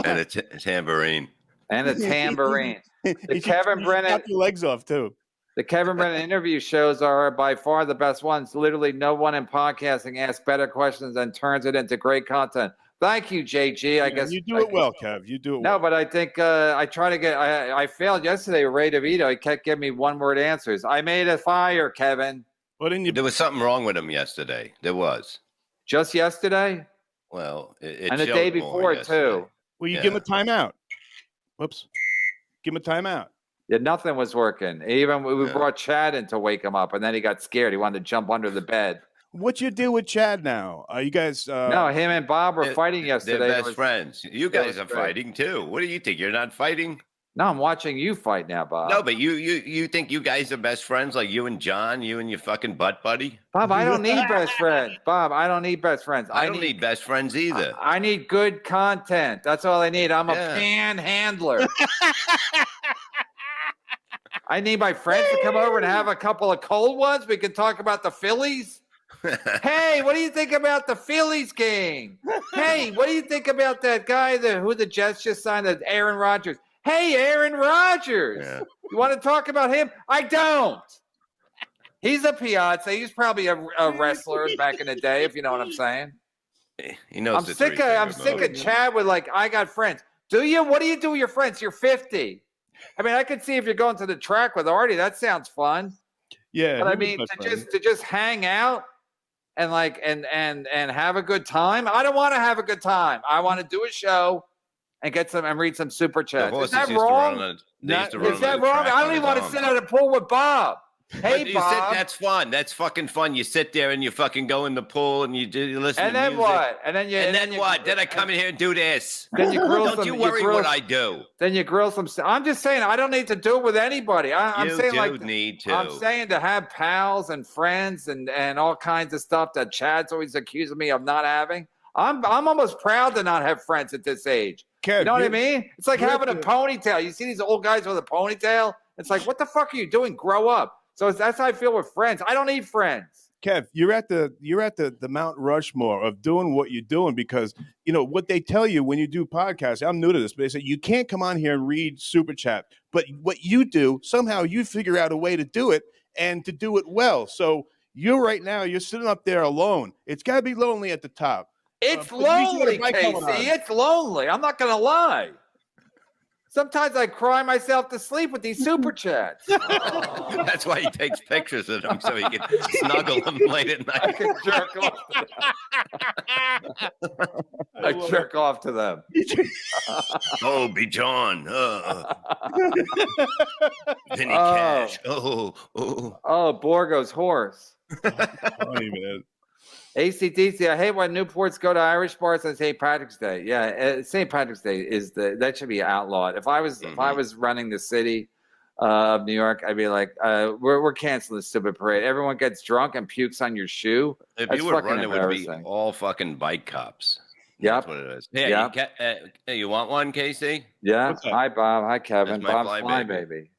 and a tambourine. The Kevin Brennan cut your legs off too. The Kevin Brennan interview shows are by far the best ones. Literally, no one in podcasting asks better questions and turns it into great content. Thank you, JG. I guess you do it well, Kev. You do it well. No, but I think I try to get. I failed yesterday with Ray DeVito. He kept giving me one-word answers. I made a fire, Kevin. There was something wrong with him yesterday. There was. Just yesterday? Well, and the day before, too. Well, you give him a timeout. Whoops. Give him a timeout. Yeah, nothing was working. Even we brought Chad in to wake him up, and then he got scared. He wanted to jump under the bed. What you do with Chad now? You guys? No, him and Bob were fighting yesterday. They're best friends. You guys are fighting, too. What do you think? You're not fighting? No, I'm watching you fight now, Bob. No, but you think you guys are best friends, like you and John, you and your fucking butt buddy? Bob, I don't need best friends. Bob, I don't need best friends. I don't need best friends either. I need good content. That's all I need. I'm a panhandler. I need my friends to come over and have a couple of cold ones. We can talk about the Phillies. Hey, what do you think about the Phillies game? Hey, what do you think about that guy who the Jets just signed, Aaron Rodgers? Hey, Aaron Rodgers. Yeah. You want to talk about him? I don't. He's a Piazza. He's probably a wrestler back in the day, if you know what I'm saying. He knows. I'm sick of Chad with I got friends. Do you? What do you do with your friends? You're 50. I mean, I could see if you're going to the track with Artie. That sounds fun. Yeah. But I mean, to just hang out and and have a good time. I don't want to have a good time. I want to do a show and read some super chats. Is that wrong? Is that wrong? I don't even want to sit at a pool with Bob. Hey, Bob. That's fun. That's fucking fun. You sit there and you fucking go in the pool and you listen to music. And then what? And then what? Then I come in here and do this. Then you grill some. Don't you worry what I do. Then you grill some. I'm just saying I don't need to do it with anybody. I'm saying need to. I'm saying to have pals and friends and all kinds of stuff that Chad's always accusing me of not having. I'm almost proud to not have friends at this age. Kev, you know what I mean? It's like having a ponytail. You see these old guys with a ponytail? It's like, what the fuck are you doing? Grow up. So that's how I feel with friends. I don't need friends. Kev, you're at the Mount Rushmore of doing what you're doing, because what they tell you when you do podcasts. I'm new to this, but they say you can't come on here and read super chat. But what you do, somehow you figure out a way to do it and to do it well. So you're sitting up there alone. It's got to be lonely at the top. It's lonely, Casey. It's lonely. I'm not going to lie. Sometimes I cry myself to sleep with these super chats. That's why he takes pictures of them so he can snuggle them late at night. I can jerk off to them. I jerk off to them. Oh, be John. Penny Cash. Oh. Borgo's horse. ACDC, I hate when Newports go to Irish bars on St. Patrick's Day. Yeah, St. Patrick's Day that should be outlawed. If I was running the city of New York, I'd be like, we're canceling this stupid parade. Everyone gets drunk and pukes on your shoe. If you were running, it would be all fucking bike cops. Yeah, that's what it is. Yeah, you want one, Casey? Yeah. Hi, Bob. Hi, Kevin. Bob's fly baby.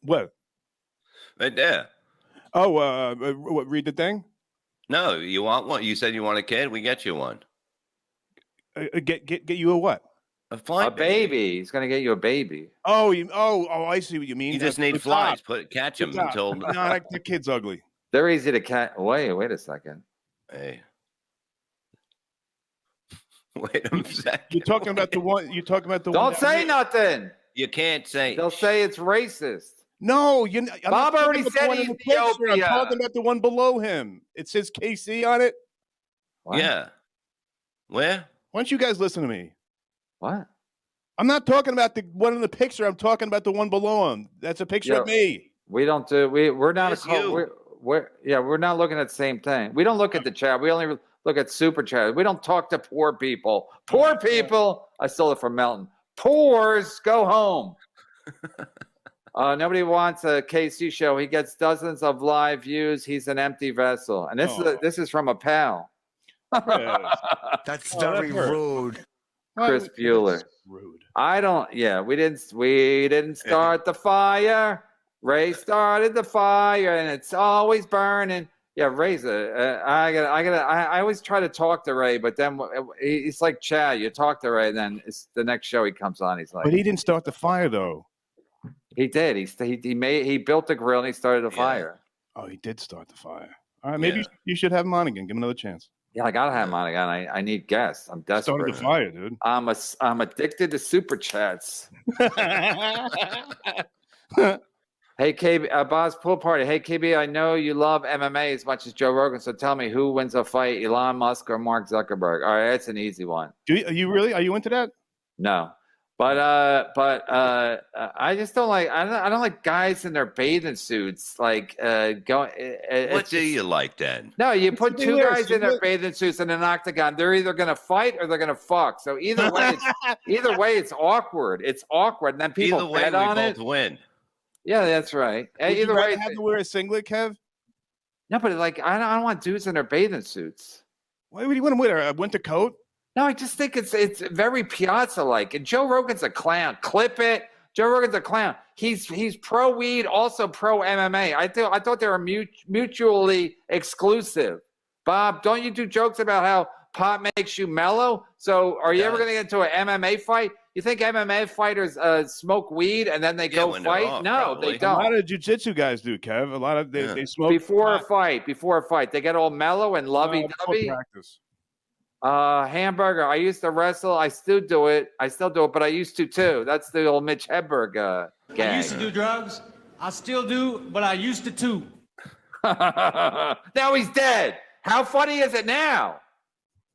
What? Right there. Oh, what? Read the thing. No, you want one? You said you want a kid. We get you one. Get you a what? A baby. He's gonna get you a baby. Oh, I see what you mean. You just need flies. Catch them until. No, the kid's ugly. They're easy to catch. Wait a second. Hey. Wait a second. You're talking about the one. Don't say nothing. You can't say. They'll say it's racist. No, Bob already said Ethiopia. I'm talking about the one below him. It says KC on it. What? Yeah. Where? Why don't you guys listen to me? What? I'm not talking about the one in the picture. I'm talking about the one below him. That's a picture of me. We don't do. We're not we're not looking at the same thing. We don't look at the chat. We only look at super chat. We don't talk to poor people. Poor people. I stole it from Melton. Poors go home. Nobody wants a KC show. He gets dozens of live views. He's an empty vessel. And this is from a pal. That's very rude. Chris Bueller. Rude. We didn't start the fire. Ray started the fire, and it's always burning. Yeah, Ray's I always try to talk to Ray, but then he's like Chad. You talk to Ray, then it's the next show he comes on. He's like, but he didn't start the fire though. He did. He built the grill and he started a fire. Oh, he did start the fire. All right, maybe you should have him on again. Give him another chance. Yeah, I gotta have him on again. I need guests. I'm desperate. Started the fire, dude. I'm addicted to super chats. Hey, KB, Bob's pool party. Hey, KB, I know you love MMA as much as Joe Rogan, so tell me who wins a fight, Elon Musk or Mark Zuckerberg? All right, that's an easy one. Are you into that? No. But I just don't like. I don't like guys in their bathing suits like going. What do you like then? No, you put two guys in their bathing suits in an octagon. They're either gonna fight or they're gonna fuck. So either way, it's awkward. It's awkward, and then people bet on it. Both win. Yeah, that's right. Would either way, have to wear a singlet, Kev. No, but like I don't want dudes in their bathing suits. Why would you want to wear a winter coat? No, I just think it's very Piazza-like. And Joe Rogan's a clown. Clip it. Joe Rogan's a clown. He's pro weed, also pro MMA. I thought they were mutually exclusive. Bob, don't you do jokes about how pot makes you mellow? So are you ever going to get into an MMA fight? You think MMA fighters smoke weed and then they go fight? No, they don't. A lot of jiu-jitsu guys do, Kev. A lot of they smoke before a fight. They get all mellow and lovey-dovey. Practice. Hamburger. I used to wrestle. I still do it, but I used to too. That's the old Mitch Hedberg gag. I used to do drugs. I still do, but I used to too. Now he's dead. How funny is it now?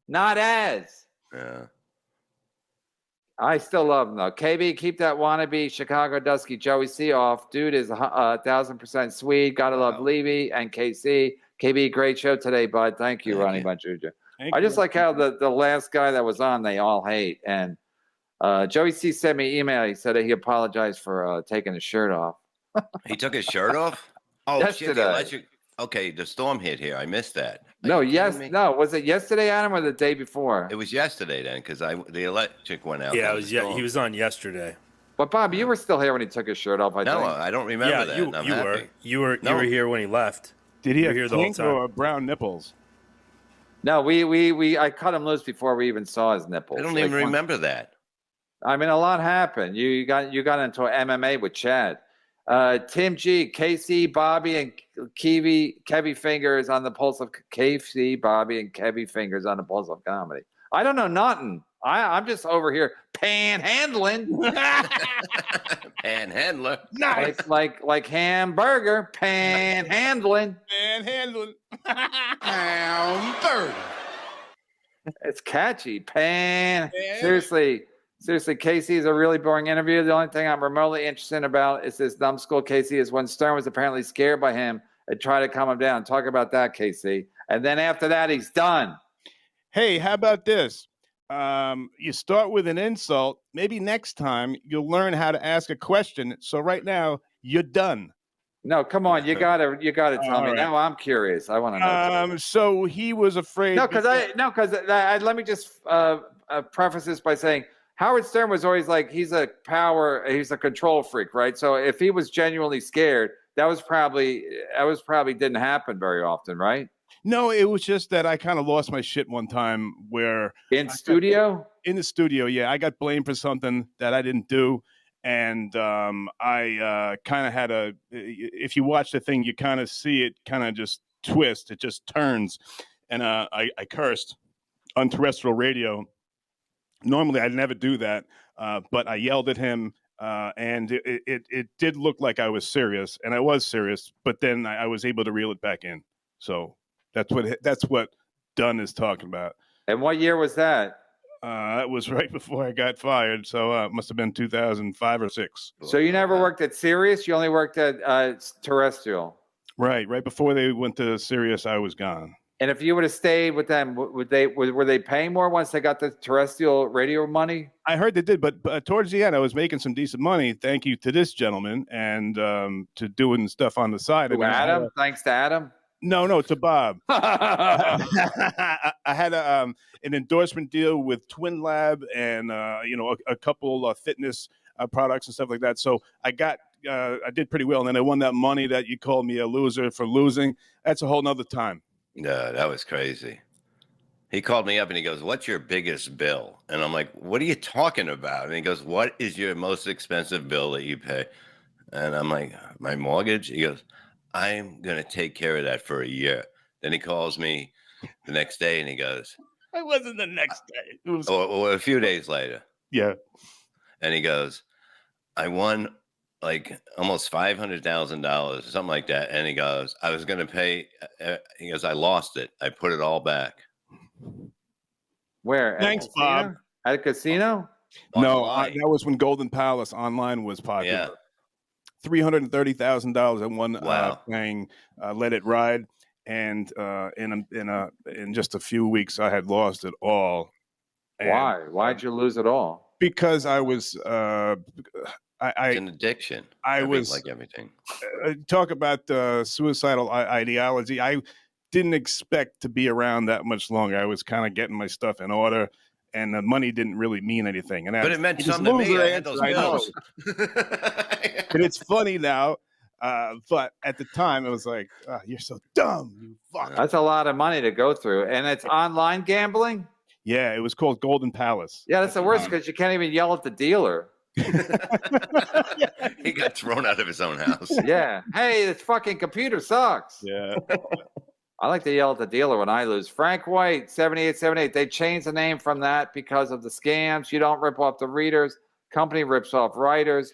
Not as. Yeah. I still love him though. KB, keep that wannabe Chicago Dusky Joey C off. Dude is 1,000% sweet. Gotta love Levy and KC. KB, great show today, bud. Thank you, Ronnie Bunchuja. I just like how the last guy that was on, they all hate. And Joey C sent me an email. He said that he apologized for taking his shirt off. He took his shirt off? Oh, yesterday. shit. Okay, the storm hit here. I missed that. No, was it yesterday, Adam, or the day before? It was yesterday then, because the electric went out. Yeah, he was on yesterday. But Bob, you were still here when he took his shirt off. I think. I don't remember that. You were here when he left. Did he have here the whole pink time. or brown nipples? No, I cut him loose before we even saw his nipples. I don't even remember that. I mean, a lot happened. You got into MMA with Chad. Tim G, KC, Bobby, and Kevy Fingers on the pulse of KC, Bobby, and Kevy Fingers on the pulse of comedy. I don't know nothing. I'm just over here panhandling. Panhandler. Nice. Like hamburger, panhandling. Panhandling. Hamburger. It's catchy. Seriously, Casey is a really boring interview. The only thing I'm remotely interested about is this numbskull Casey is when Stern was apparently scared by him and tried to calm him down. Talk about that, Casey. And then after that, he's done. Hey, how about this? You start with an insult. Maybe next time you'll learn how to ask a question. So right now, you're done. No, come on. You gotta tell me. Right. Now I'm curious. I want to know. So he was afraid. Because let me just preface this by saying Howard Stern was always like, he's a control freak, right? So if he was genuinely scared, that was probably didn't happen very often, right? No, it was just that I kind of lost my shit one time where in the studio, yeah, I got blamed for something that I didn't do. And I kind of had if you watch the thing, you kind of see it kind of just twist. It just turns. And I cursed on terrestrial radio. Normally, I'd never do that. But I yelled at him. And it did look like I was serious. And I was serious. But then I was able to reel it back in. So that's what Dunn is talking about. And what year was that? It was right before I got fired, so it must have been 2005 or 6. So you never worked at Sirius? You only worked at terrestrial? Right before they went to Sirius, I was gone. And if you would have stayed with them, were they paying more once they got the terrestrial radio money? I heard they did, but towards the end, I was making some decent money. Thank you to this gentleman and to doing stuff on the side. To thanks to Adam. No, to Bob. I had an endorsement deal with Twin Lab and a couple fitness products and stuff like that. So I did pretty well, and then I won that money that you called me a loser for losing. That's a whole nother time. No, that was crazy. He called me up and he goes, "What's your biggest bill?" And I'm like, "What are you talking about?" And he goes, "What is your most expensive bill that you pay?" And I'm like, "My mortgage." He goes, "I'm going to take care of that for a year." Then he calls me the next day and he goes, It wasn't the next day. It was a few days later. Yeah. And he goes, "I won like almost $500,000, something like that." And he goes, "I was going to pay." He goes, "I lost it. I put it all back." Where? Thanks, Bob. At a casino? No, that was when Golden Palace Online was popular. Yeah. $330,000 I won playing Let It Ride, and in just a few weeks I had lost it all. And why'd you lose it all? Because I was it's an addiction. I was like everything. Talk about suicidal ideology. I didn't expect to be around that much longer. I was kind of getting my stuff in order. And the money didn't really mean anything. But it meant something to me. I had those bills. And it's funny now, but at the time it was like, "You're so dumb, you fuck." That's a lot of money to go through, and it's online gambling. Yeah, it was called Golden Palace. Yeah, that's the worst because you can't even yell at the dealer. He got thrown out of his own house. Yeah. Hey, this fucking computer sucks. Yeah. I like to yell at the dealer when I lose. Frank White, 7878. They changed the name from that because of the scams. You don't rip off the readers. Company rips off writers.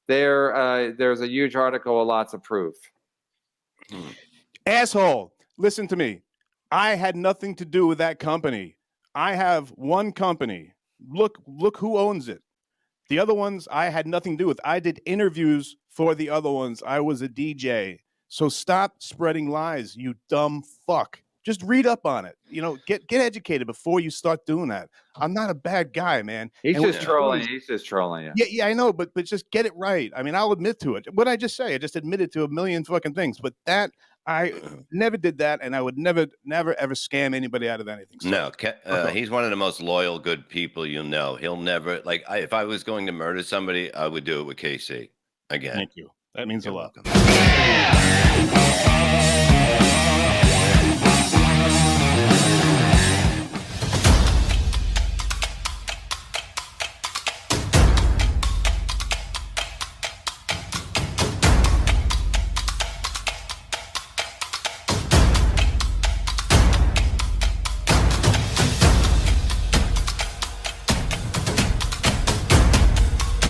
There's a huge article with lots of proof. Asshole, listen to me. I had nothing to do with that company. I have one company. Look who owns it. The other ones I had nothing to do with. I did interviews for the other ones. I was a DJ. So stop spreading lies, you dumb fuck. Just read up on it. Get educated before you start doing that. I'm not a bad guy, man. He's just trolling. He's just trolling you. Yeah, I know, but just get it right. I mean, I'll admit to it. What I just say, I just admitted to a million fucking things. But that I never did that, and I would never ever scam anybody out of anything. So, no, he's one of the most loyal, good people you know. He'll never if I was going to murder somebody, I would do it with KC again. Thank you. That means a lot.